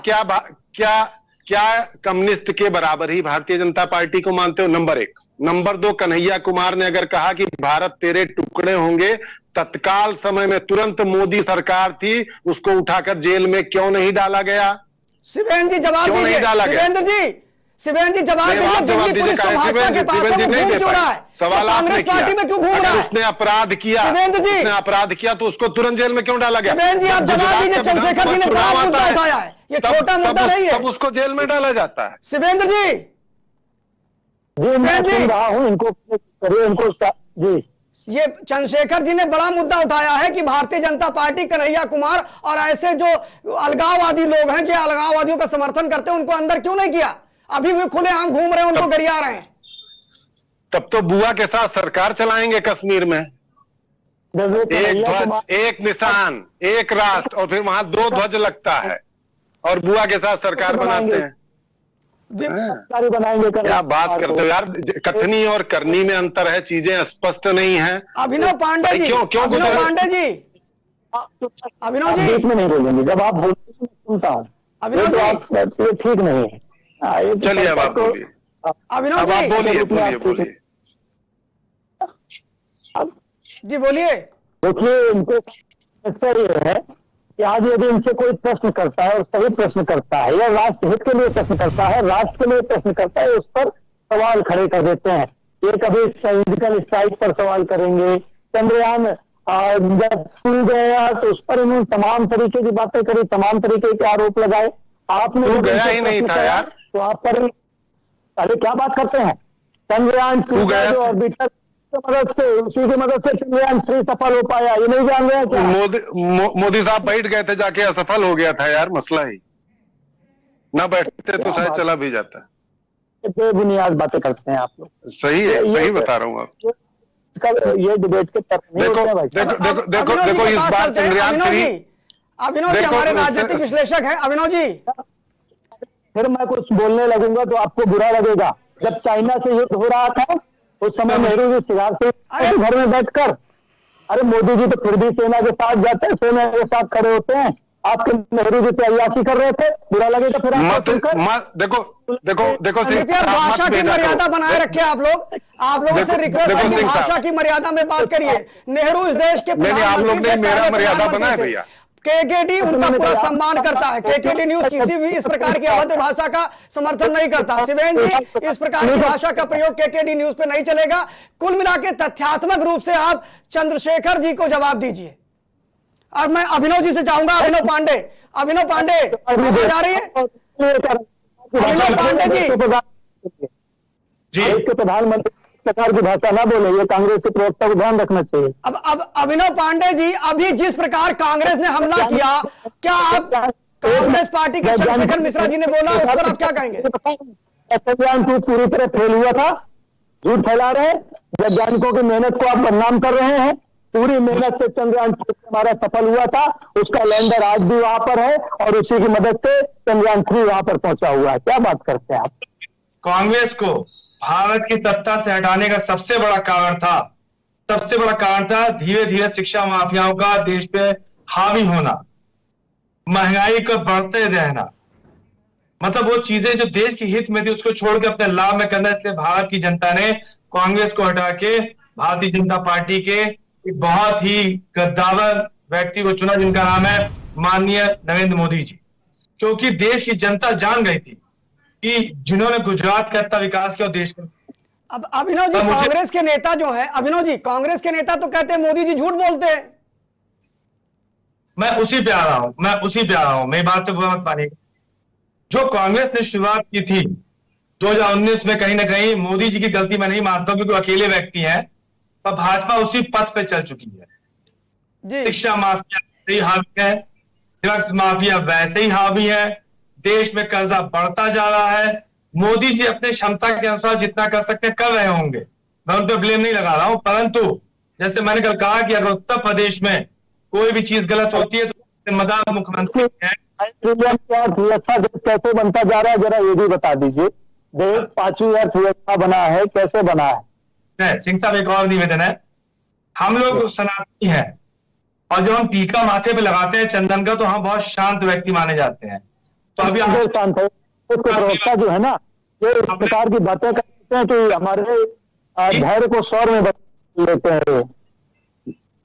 क्या कम्युनिस्ट के बराबर ही भारतीय जनता पार्टी को मानते हो? नंबर 1। नंबर 2, कन्हैया कुमार ने अगर कहा कि भारत तेरे टुकड़े होंगे, तत्काल समय में तुरंत मोदी सरकार थी, उसको उठाकर जेल में क्यों नहीं डाला गया? शिवेंद्र जी जवाब क्यों नहीं डाला गया? शिवेंद्र जी जवाब दीजिए। दिल्ली पुलिस तो भाजपा के पास है, वो घूम क्यों रहा है? सवाल कांग्रेस पार्टी में क्यों घूम रहा है? उसने अपराध किया, शिवेंद्र जी, उसने अपराध किया तो उसको तुरंत जेल में क्यों डाला गया? शिवेंद्र जी आप जवाब दीजिए। चंद्रशेखर जी ने बड़ा मुद्दा उठाया है, ये छोटा मुद्दा नहीं है। तब उसको जेल में डाला जाता है। शिवेंद्र जी मैं सुन रहा हूं, इनको करिए, इनको जी। ये चंद्रशेखर जी ने बड़ा मुद्दा उठाया है कि भारतीय जनता पार्टी, कन्हैया कुमार और ऐसे जो अलगाववादी लोग हैं, जो अलगाववादियों का समर्थन करते हैं, उनको अंदर क्यों नहीं किया? अभी भी खुलेआम घूम रहे हैं, उनको गरिया रहे हैं। तब तो बुआ के साथ सरकार चलाएंगे कश्मीर में। एक ध्वज, एक निशान, एक राष्ट्र, और फिर वहां 2 ध्वज लगता है और बुआ के साथ सरकार बनाते हैं। बनाएंगे। क्या बात करते हो यार? कथनी और करनी में अंतर है, चीजें स्पष्ट नहीं है। अभिनव पांडे जी, क्यों अभिनव पांडे जी, अभिनव जी बीच में नहीं बोलेंगे, जब आप बोलते हैं सुनता हूँ। अभिनव जी, ये ठीक नहीं है। चलिए अब आप बोलिए। अभिनव अब आप जी बोलिए। जी बोलिए। देखिए, इनको ऐसा ये है कि आज यदि इनसे कोई प्रश्न करता है और सही प्रश्न करता है, या राष्ट्र हित के लिए प्रश्न करता है, राष्ट्र के लिए प्रश्न करता है, उस पर सवाल खड़े कर देते हैं। ये कभी सर्जिकल स्ट्राइक पर सवाल करेंगे, चंद्रयान जब छू गया तो उस पर इन्होंने तमाम तरीके की बातें करी, तमाम तरीके के आरोप लगाए। आपने गया ही नहीं था यार, तो आप पर अरे क्या बात करते हैं? चंद्रयान 2 का जो ऑर्बिटर मदद से, उसी की मदद से चंद्रयान 3 सफल हो पाया, ये नहीं जान रहे हैं क्या? मोदी साहब बैठ गए थे जाके, असफल हो गया था यार, मसला ही ना बैठते तो शायद चला भी जाता। बेबुनियाद बातें करते हैं आप लोग। सही है, सही बता रहा हूँ आप। ये डिबेट के देखो इस बार चंद्रयान 3। अभिनव जी हमारे राजनीतिक विश्लेषक हैं। अभिनव जी, फिर मैं कुछ बोलने लगूंगा तो आपको बुरा लगेगा। जब चाइना से युद्ध हो रहा था उस समय नेहरू जी शिकार से घर में बैठकर, अरे मोदी जी तो फिर भी सेना के साथ जाते हैं, सेना के साथ खड़े होते हैं, आपके नेहरू जी तो अय्याशी कर रहे थे, बुरा लगेगा फिर देखो भाषा की मर्यादा बनाए रखे आप लोग। आप लोगों से रिक्वेस्ट है कि भाषा की मर्यादा में बात करिए। नेहरू इस देश के आप लोग ने मेरा मर्यादा बनाया भैया। केकेडी उनका पूरा सम्मान करता है। केकेडी न्यूज किसी भी इस प्रकार की अभद्र भाषा का समर्थन नहीं करता। शिवेंद्र जी, इस प्रकार की भाषा का प्रयोग केकेडी न्यूज पे नहीं चलेगा। कुल मिला के तथ्यात्मक रूप से आप चंद्रशेखर जी को जवाब दीजिए। और मैं अभिनव जी से चाहूंगा, अभिनव पांडे आवाज आ रही है? अभिनव पांडे जी, प्रधानमंत्री प्रकार की भाषा ना बोले, ये कांग्रेस के प्रवक्ता को ध्यान रखना चाहिए। अब अभिनव पांडे जी, अभी जिस प्रकार कांग्रेस ने हमला किया, क्या आप कांग्रेस पार्टी के चंद्रशेखर मिश्रा जी ने बोला, उस पर आप क्या कहेंगे? चंद्रयान 2 पूरी तरह फेल हुआ था, झूठ फैला रहे हैं, वैज्ञानिकों की मेहनत को आप बदनाम कर रहे हैं। पूरी मेहनत से चंद्रयान 2 हमारा सफल हुआ था, उसका लैंडर आज भी वहां पर है और उसी की मदद से चंद्रयान 3 वहां पर पहुंचा हुआ है। क्या बात करते हैं आप? कांग्रेस को भारत की सत्ता से हटाने का सबसे बड़ा कारण था धीरे धीरे शिक्षा माफियाओं का देश पे हावी होना, महंगाई को बढ़ते रहना। मतलब वो चीजें जो देश के हित में थी उसको छोड़ के अपने लाभ में करना। इसलिए भारत की जनता ने कांग्रेस को हटा के भारतीय जनता पार्टी के एक बहुत ही गद्दावर व्यक्ति को चुना, जिनका नाम है माननीय नरेंद्र मोदी जी। क्योंकि देश की जनता जान गई थी कि जिन्होंने गुजरात का इतना विकास किया देश में। अब अभिनव जी, कांग्रेस के नेता जो है, अभिनव जी कांग्रेस के नेता तो कहते हैं मोदी जी झूठ बोलते हैं। मैं उसी पे आ रहा हूं, मेरी बात तो मत मानिएगा। जो कांग्रेस ने शुरुआत की थी 2019 में, कहीं ना कहीं मोदी जी की गलती मैं नहीं मानता हूं, क्योंकि अकेले व्यक्ति हैं, पर भाजपा उसी पथ पे चल चुकी है। शिक्षा माफिया वैसे ही हावी है, ड्रग्स माफिया वैसे ही हावी है, देश में कर्जा बढ़ता जा रहा है। मोदी जी अपने क्षमता के अनुसार जितना कर सकते हैं कर रहे होंगे, मैं उन पर ब्लेम नहीं लगा रहा हूं, परंतु जैसे मैंने कल कहा कि अगर उत्तर प्रदेश में कोई भी चीज गलत होती है तो जिम्मेदार मुख्यमंत्री हैं। ट्रिलियन की अर्थव्यवस्था देश कैसे बनता जा रहा है, जरा ये भी बता दीजिए। देश 5वीं अर्थव्यवस्था बना है, कैसे बना है? सिंह साहब, एक और निवेदन है, हम लोग सनातनी हैं और जब हम टीका माथे पे लगाते हैं चंदन का, तो हम बहुत शांत व्यक्ति माने जाते हैं। तो अभी शांत है, उसके प्रवक्ता जो है ना, ये इस प्रकार की बातें करते हैं कि हमारे धैर्य को स्वर में बदल लेते हैं।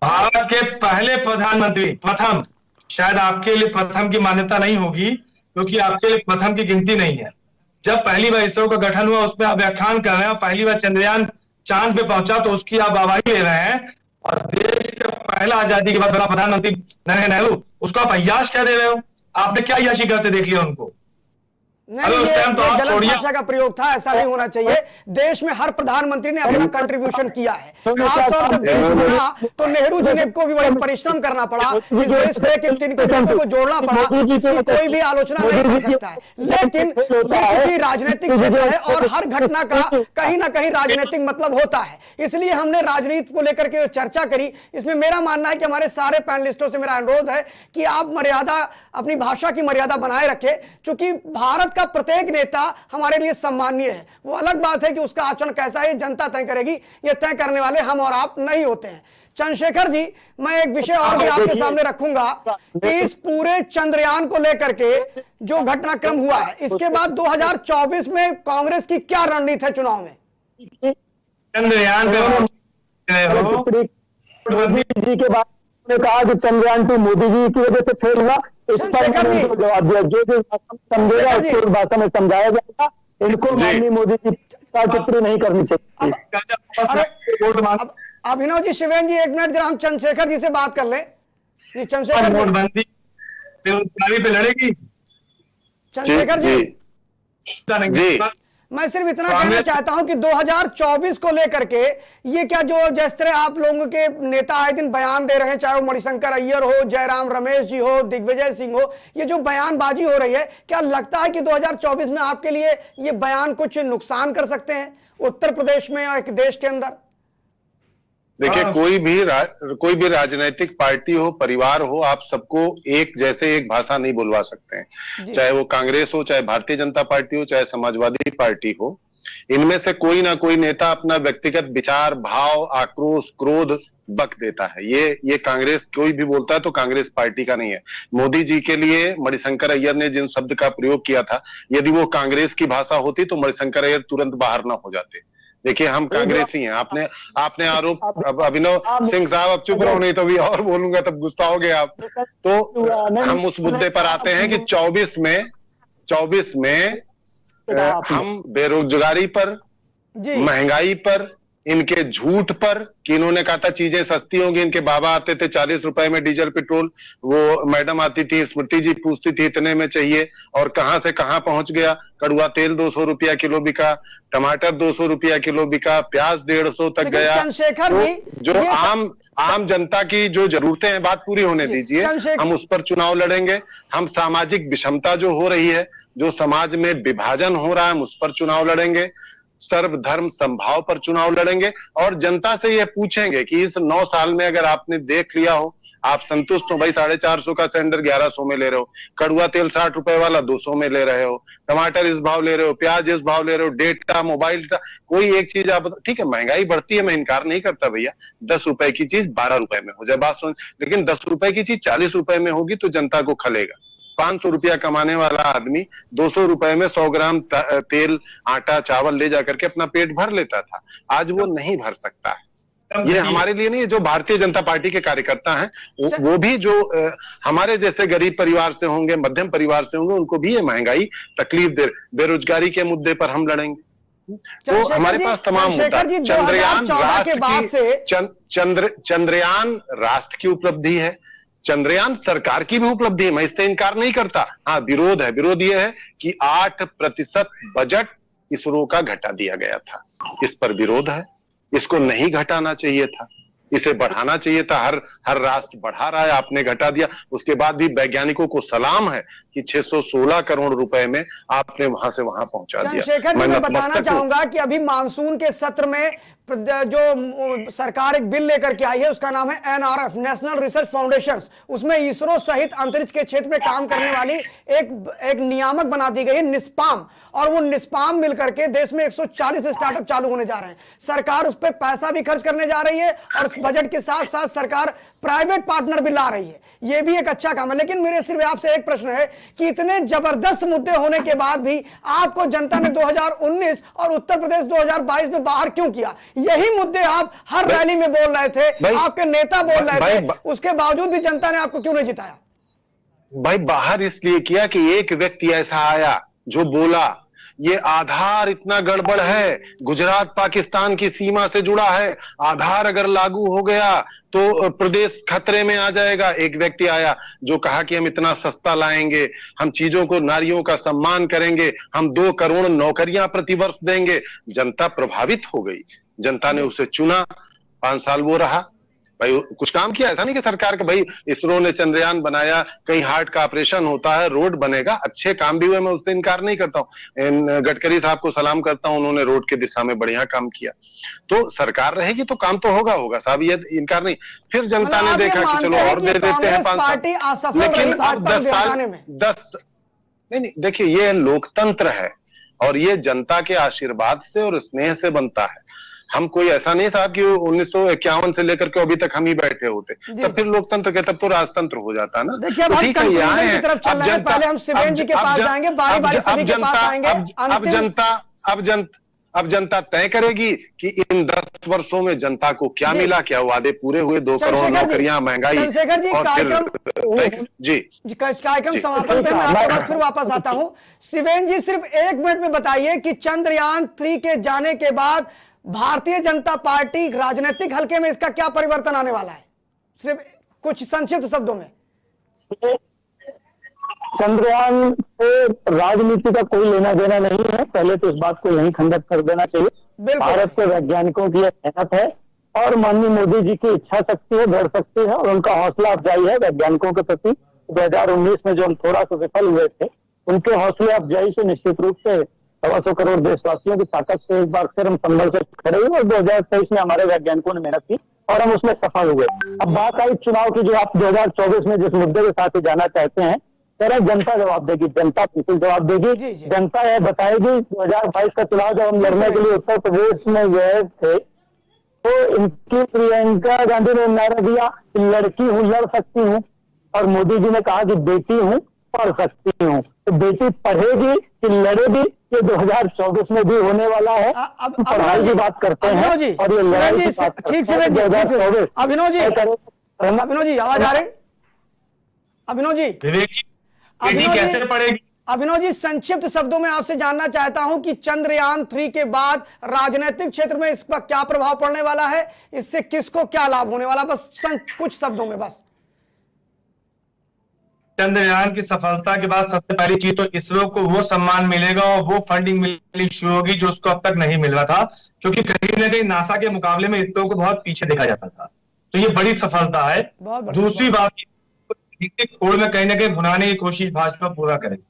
भारत के पहले प्रधानमंत्री, प्रथम, शायद आपके लिए प्रथम की मान्यता नहीं होगी क्योंकि आपके लिए प्रथम की गिनती नहीं है। जब पहली बार इसरो का गठन हुआ उसमें आप व्याख्यान कर रहे हैं, पहली बार चंद्रयान चांद पे पहुंचा तो उसकी आप आवाज़ ले रहे हैं, और देश का पहला आजादी के बाद बड़ा प्रधानमंत्री नरेंद्र नेहरू, उसको आप अय्याश क्या दे रहे हो? आपने क्या अय्याशी करते देख लिया उनको? नहीं, ये गलत भाषा का प्रयोग था, ऐसा नहीं होना चाहिए। देश में हर प्रधानमंत्री ने अपना कंट्रीब्यूशन किया है। खासतौर पर देश बना तो नेहरू जी ने को भी बड़े परिश्रम करना पड़ा, इस देश को को जोड़ना पड़ा, कोई भी आलोचना नहीं कर सकता है। लेकिन ये राजनीतिक क्षेत्र है और हर घटना का कहीं ना कहीं राजनीतिक मतलब होता है, इसलिए हमने राजनीति को लेकर के चर्चा करी। इसमें मेरा मानना है कि हमारे सारे पैनलिस्टों से मेरा अनुरोध है कि आप मर्यादा, अपनी भाषा की मर्यादा बनाए रखें, क्योंकि भारत का प्रत्येक नेता हमारे लिए सम्माननीय है। वो अलग बात है कि उसका आचरण कैसा है जनता तय करेगी, ये तय करने वाले हम और आप नहीं होते हैं। चंद्रशेखर जी, मैं एक विषय और भी आपके सामने रखूंगा कि इस पूरे चंद्रयान को लेकर के जो घटनाक्रम हुआ है, इसके बाद 2024 में कांग्रेस की क्या रणनीति है चुनाव में? चंद्रयान मोदी जी के बाद ने कहा कि चंद्रयान 2 मोदी जी की वजह से फेल हुआ, इस पर जवाब दिया। जो समझेगा उसको भाषा में समझाया जाएगा। इनको माननीय मोदी जी का चित्र नहीं करनी चाहिए। अभिनव जी, शिवेन जी, एक मिनट जरा हम चंद्रशेखर जी से बात कर लें। जी चंद्रशेखर, नोटबंदी बेरोजगारी पे लड़ेगी चंद्रशेखर जी, मैं सिर्फ इतना कहना चाहता हूं कि 2024 को लेकर के ये क्या, जो जिस तरह आप लोगों के नेता आए दिन बयान दे रहे हैं, चाहे वो मणिशंकर अय्यर हो, जयराम रमेश जी हो, दिग्विजय सिंह हो, ये जो बयानबाजी हो रही है, क्या लगता है कि 2024 में आपके लिए ये बयान कुछ नुकसान कर सकते हैं उत्तर प्रदेश में या एक देश के अंदर? देखिए, कोई भी राजनीतिक पार्टी हो, परिवार हो, आप सबको एक जैसे एक भाषा नहीं बुलवा सकते हैं। चाहे वो कांग्रेस हो, चाहे भारतीय जनता पार्टी हो, चाहे समाजवादी पार्टी हो, इनमें से कोई ना कोई नेता अपना व्यक्तिगत विचार, भाव, आक्रोश, क्रोध बक देता है। ये कांग्रेस कोई भी बोलता है तो कांग्रेस पार्टी का नहीं है। मोदी जी के लिए मणिशंकर अय्यर ने जिन शब्द का प्रयोग किया था, यदि वो कांग्रेस की भाषा होती तो मणिशंकर अय्यर तुरंत बाहर ना हो जाते। देखिए, हम कांग्रेसी हैं। आपने आरोप, अब अभिनव सिंह साहब अब चुप रहो, नहीं तो भी और बोलूंगा तब गुस्सा हो गए आप। तो हम उस मुद्दे पर आते हैं कि 24 में हम बेरोजगारी पर, महंगाई पर, इनके झूठ पर कि इन्होंने कहा था चीजें सस्ती होंगी। इनके बाबा आते थे 40 रुपए में डीजल पेट्रोल, वो मैडम आती थी, स्मृति जी पूछती थी इतने में चाहिए, और कहां से कहां पहुंच गया। कड़ुआ तेल 200 रुपया किलो बिका, टमाटर 200 रुपया किलो बिका, प्याज 150 तक गया। तो जो आम जनता की जो जरूरतें हैं, बात पूरी होने दीजिए, हम उस पर चुनाव लड़ेंगे। हम सामाजिक विषमता जो हो रही है, जो समाज में विभाजन हो रहा है, हम उस पर चुनाव लड़ेंगे। सर्वधर्म संभाव पर चुनाव लड़ेंगे और जनता से यह पूछेंगे कि इस 9 साल में अगर आपने देख लिया हो, आप संतुष्ट हो? भाई 450 का सिलेंडर 1100 में ले रहे हो, कड़ुआ तेल 60 रुपए वाला 200 में ले रहे हो, टमाटर इस भाव ले रहे हो, प्याज इस भाव ले रहे हो, डेटा, मोबाइल का कोई एक चीज आप, ठीक है महंगाई बढ़ती है, मैं इनकार नहीं करता भैया, 10 रुपए की चीज 12 रुपए में हो जाए, बात सुन, लेकिन 10 रुपए की चीज 40 रुपए में होगी तो जनता को खलेगा। 500 रुपया कमाने वाला आदमी 200 रुपए में 100 ग्राम तेल, आटा, चावल ले जाकर के अपना पेट भर लेता था, आज वो नहीं भर सकता है। ये हमारे लिए नहीं, जो भारतीय जनता पार्टी के कार्यकर्ता हैं वो भी जो हमारे जैसे गरीब परिवार से होंगे, मध्यम परिवार से होंगे, उनको भी ये महंगाई तकलीफ दे। बेरोजगारी के मुद्दे पर हम लड़ेंगे। तो हमारे पास तमाम मुद्दा, चंद्रयान राष्ट्र की उपलब्धि है, चंद्रयान सरकार की भी उपलब्धि है, मैं इससे इनकार नहीं करता। हाँ, विरोध है। विरोध ये है कि 8% बजट इसरो का घटा दिया गया था, इस पर विरोध है। इसको नहीं घटाना चाहिए था। इसे बढ़ाना चाहिए था। हर राष्ट्र बढ़ा रहा है, आपने घटा दिया। उसके बाद भी वैज्ञानिकों को सलाम है कि 616 करोड़ रुपए में आपने वहां से वहां पहुंचा दिया। चंद्रशेखर जी, मैं बताना चाहूंगा कि अभी मानसून के सत्र में जो सरकार एक बिल लेकर के आई है, उसका नाम है NRF, नेशनल रिसर्च फाउंडेशन। उसमें इसरो सहित अंतरिक्ष के क्षेत्र में काम करने वाली एक नियामक बना दी गई है, निस्पाम। और वो निस्पाम मिलकर के देश में 140 स्टार्टअप चालू होने जा रहे हैं। सरकार उस पर पैसा भी खर्च करने जा रही है और उस बजट के साथ साथ सरकार प्राइवेट पार्टनर भी ला रही है। ये भी एक अच्छा काम है। लेकिन मेरे सिर्फ आपसे एक प्रश्न है कि इतने जबरदस्त मुद्दे होने के बाद भी आपको जनता ने 2019 और उत्तर प्रदेश 2022 में बाहर क्यों किया? यही मुद्दे आप हर रैली में बोल रहे थे, आपके नेता बोल रहे थे, उसके बावजूद भी जनता ने आपको क्यों नहीं जिताया? भाई बाहर इसलिए किया कि एक व्यक्ति ऐसा आया जो बोला ये आधार इतना गड़बड़ है, गुजरात पाकिस्तान की सीमा से जुड़ा है, आधार अगर लागू हो गया तो प्रदेश खतरे में आ जाएगा। एक व्यक्ति आया जो कहा कि हम इतना सस्ता लाएंगे, हम चीजों को, नारियों का सम्मान करेंगे, हम 2 करोड़ नौकरियां प्रतिवर्ष देंगे। जनता प्रभावित हो गई, जनता ने उसे चुना, 5 साल वो रहा। भाई कुछ काम किया, ऐसा नहीं कि सरकार का, भाई इसरो ने चंद्रयान बनाया, कहीं हार्ट का ऑपरेशन होता है, रोड बनेगा, अच्छे काम भी हुए, मैं उससे इनकार नहीं करता हूँ। गडकरी साहब को सलाम करता हूँ, उन्होंने रोड के दिशा में बढ़िया काम किया। तो सरकार रहेगी तो काम तो होगा साहब, ये इनकार नहीं। फिर जनता ने देखा कि चलो और दे देते हैं 5 साल, लेकिन अब 10 साल 10 नहीं, देखिए ये लोकतंत्र है और ये जनता के आशीर्वाद से और स्नेह से बनता है। हम कोई ऐसा नहीं साहब कि 1951 से लेकर के अभी तक हम ही बैठे होते, तब फिर लोकतंत्र के, तब तो राजतंत्र हो जाता ना। देखिए अब ठीक है, यहाँ की तरफ चल रहे हैं। पहले हम शिवेन जी के पास जाएंगे, बारी-बारी सभी के पास आएंगे। अब जनता तय करेगी कि इन 10 वर्षों में जनता को क्या मिला, क्या वादे पूरे हुए, 2 करोड़ नौकरियां, महंगाई। चंद्रशेखर जी, कार्यक्रम समापन पे मैं आपके पास फिर वापस आता हूं। शिवेन जी, सिर्फ 1 मिनट में बताइए कि चंद्रयान 3 के जाने के बाद भारतीय जनता पार्टी राजनीतिक हल्के में इसका क्या परिवर्तन आने वाला है? सिर्फ कुछ संक्षिप्त शब्दों में। चंद्रयान से राजनीति का कोई लेना देना नहीं है, पहले तो इस बात को यही खंडित कर देना चाहिए। भारत के वैज्ञानिकों की मेहनत है और माननीय मोदी जी की इच्छा शक्ति है, दृढ़ शक्ति है और उनका हौसला अफजाई है वैज्ञानिकों के प्रति। 2019 में जो हम थोड़ा सा विफल हुए थे, उनके हौसले अफजाई से निश्चित रूप से 125 करोड़ देशवासियों की ताकत से एक बार फिर हम संभल से खड़े हुए और 2023 में हमारे वैज्ञानिकों ने मेहनत की और हम उसमें सफल हुए। अब बात आई चुनाव की, जो आप 2024 में जिस मुद्दे के साथ ही जाना चाहते हैं, तेरा जनता जवाब देगी, जनता बिल्कुल जवाब देगी। जनता यह बताएगी 2022 का चुनाव जब हम लड़ने के लिए उत्तर प्रदेश में गए थे तो इनकी प्रियंका गांधी ने नारा दिया कि लड़की हूं, लड़ सकती हूँ, और मोदी जी ने कहा कि बेटी हूं, पढ़ सकती हूँ। तो बेटी पढ़ेगी कि लड़ेगी, ये 2024 में भी होने वाला है। अब पढ़ाई की बात करते हैं और ये लड़ाई की बात करते हैं 2024। अभिनव जी आवाज आ रही? अभिनव जी कैसे पड़ेगी? अभिनव जी, संक्षिप्त शब्दों में आपसे जानना चाहता हूं कि चंद्रयान 3 के बाद राजनीतिक क्षेत्र में इसका क्या प्रभाव पड़ने वाला है, इससे किसको क्या लाभ होने वाला, बस कुछ शब्दों में बस। चंद्रयान की सफलता के बाद सबसे पहली चीज तो इसरो को वो सम्मान मिलेगा और वो फंडिंग मिलनी शुरू होगी जो उसको अब तक नहीं मिल रहा था, क्योंकि कहीं ना कहीं नासा के मुकाबले में इसरो को बहुत पीछे देखा जाता था। तो ये बड़ी सफलता है। दूसरी बात, खोड़ में कहीं ना कहीं भुनाने की कोशिश भाजपा पूरा करेगी,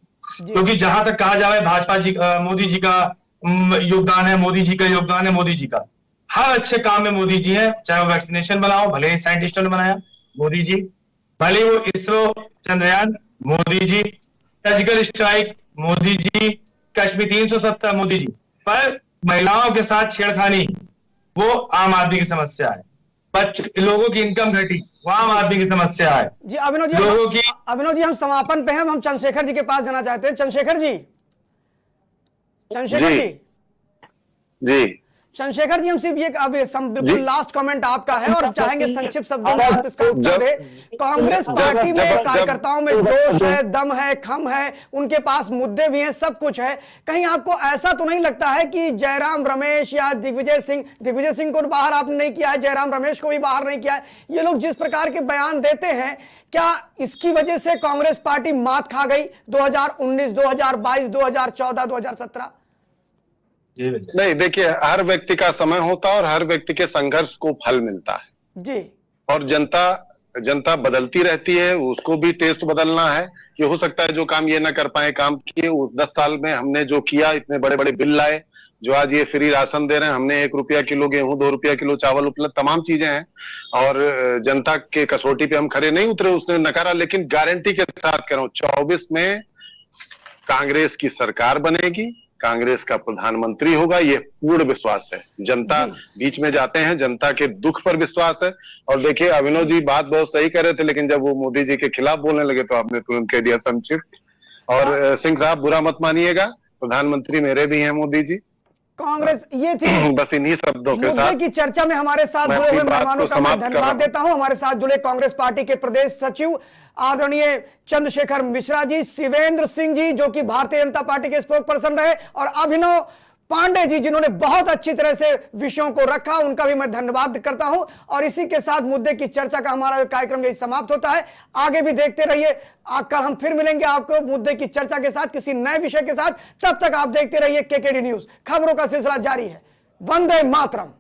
क्योंकि जहां तक कहा जाए भाजपा जी, मोदी जी का योगदान है, मोदी जी का योगदान है, मोदी जी का हर अच्छे काम में मोदी जी है। चाहे वो वैक्सीनेशन बनाओ, भले ही साइंटिस्टों ने बनाया, मोदी जी, भले वो इसरो, चंद्रयान, मोदी जी, सर्जिकल स्ट्राइक, मोदी जी, कश्मीर 370, मोदी जी। पर महिलाओं के साथ छेड़खानी वो आम आदमी की समस्या है। लोगों की इनकम घटी, वो आम आदमी की समस्या है। जी अभिनव जी, हम समापन पे हैं, हम चंद्रशेखर जी के पास जाना चाहते हैं। चंद्रशेखर जी चंद्रशेखर जी, हम सिर्फ ये अब बिल्कुल लास्ट कमेंट आपका है और चाहेंगे संक्षिप्त शब्दों में आप इसका उत्तर दें। कांग्रेस पार्टी में कार्यकर्ताओं में जोश है, दम है, खम है, उनके पास मुद्दे भी हैं, सब कुछ है। कहीं आपको ऐसा तो नहीं लगता है कि जयराम रमेश या दिग्विजय सिंह को बाहर आपने नहीं किया है, जयराम रमेश को भी बाहर नहीं किया है, ये लोग जिस प्रकार के बयान देते हैं, क्या इसकी वजह से कांग्रेस पार्टी मात खा गई 2019, 2022, 2014, 2017? नहीं, देखिए हर व्यक्ति का समय होता है और हर व्यक्ति के संघर्ष को फल मिलता है। जी। और जनता बदलती रहती है, उसको भी टेस्ट बदलना है। ये हो सकता है जो काम ये ना कर पाए काम किए, उस 10 साल में हमने जो किया, इतने बड़े बड़े बिल लाए, जो आज ये फ्री राशन दे रहे हैं, हमने 1 रुपया किलो गेहूं, 2 रुपया किलो चावल उपलब्ध, तमाम चीजें हैं। और जनता के कसौटी पे हम खड़े नहीं उतरे, उसने नकारा। लेकिन गारंटी के साथ कह रहा हूं, 24 में कांग्रेस की सरकार बनेगी, कांग्रेस का प्रधानमंत्री होगा, ये पूर्ण विश्वास है। जनता बीच में जाते हैं, जनता के दुख पर विश्वास है। और देखिए, अभिनव जी बात बहुत सही कर रहे थे, लेकिन जब वो मोदी जी के खिलाफ बोलने लगे तो आपने तुरंत कह दिया संक्षिप्त। और सिंह साहब बुरा मत मानिएगा, प्रधानमंत्री मेरे भी हैं मोदी जी। कांग्रेस ये थी बस इन्हीं शब्दों के मुद्दे साथ की चर्चा में हमारे साथ जुड़े हुए मेहमानों का मैं धन्यवाद देता हूं। हमारे साथ जुड़े कांग्रेस पार्टी के प्रदेश सचिव आदरणीय चंद्रशेखर मिश्रा जी, शिवेंद्र सिंह जी जो कि भारतीय जनता पार्टी के स्पोक पर्सन रहे, और अभिनव पांडे जी जिन्होंने बहुत अच्छी तरह से विषयों को रखा, उनका भी मैं धन्यवाद करता हूं। और इसी के साथ मुद्दे की चर्चा का हमारा कार्यक्रम यही समाप्त होता है। आगे भी देखते रहिए, कल हम फिर मिलेंगे आपको मुद्दे की चर्चा के साथ, किसी नए विषय के साथ। तब तक आप देखते रहिए केकेडी न्यूज, खबरों का सिलसिला जारी है। वंदे मातरम।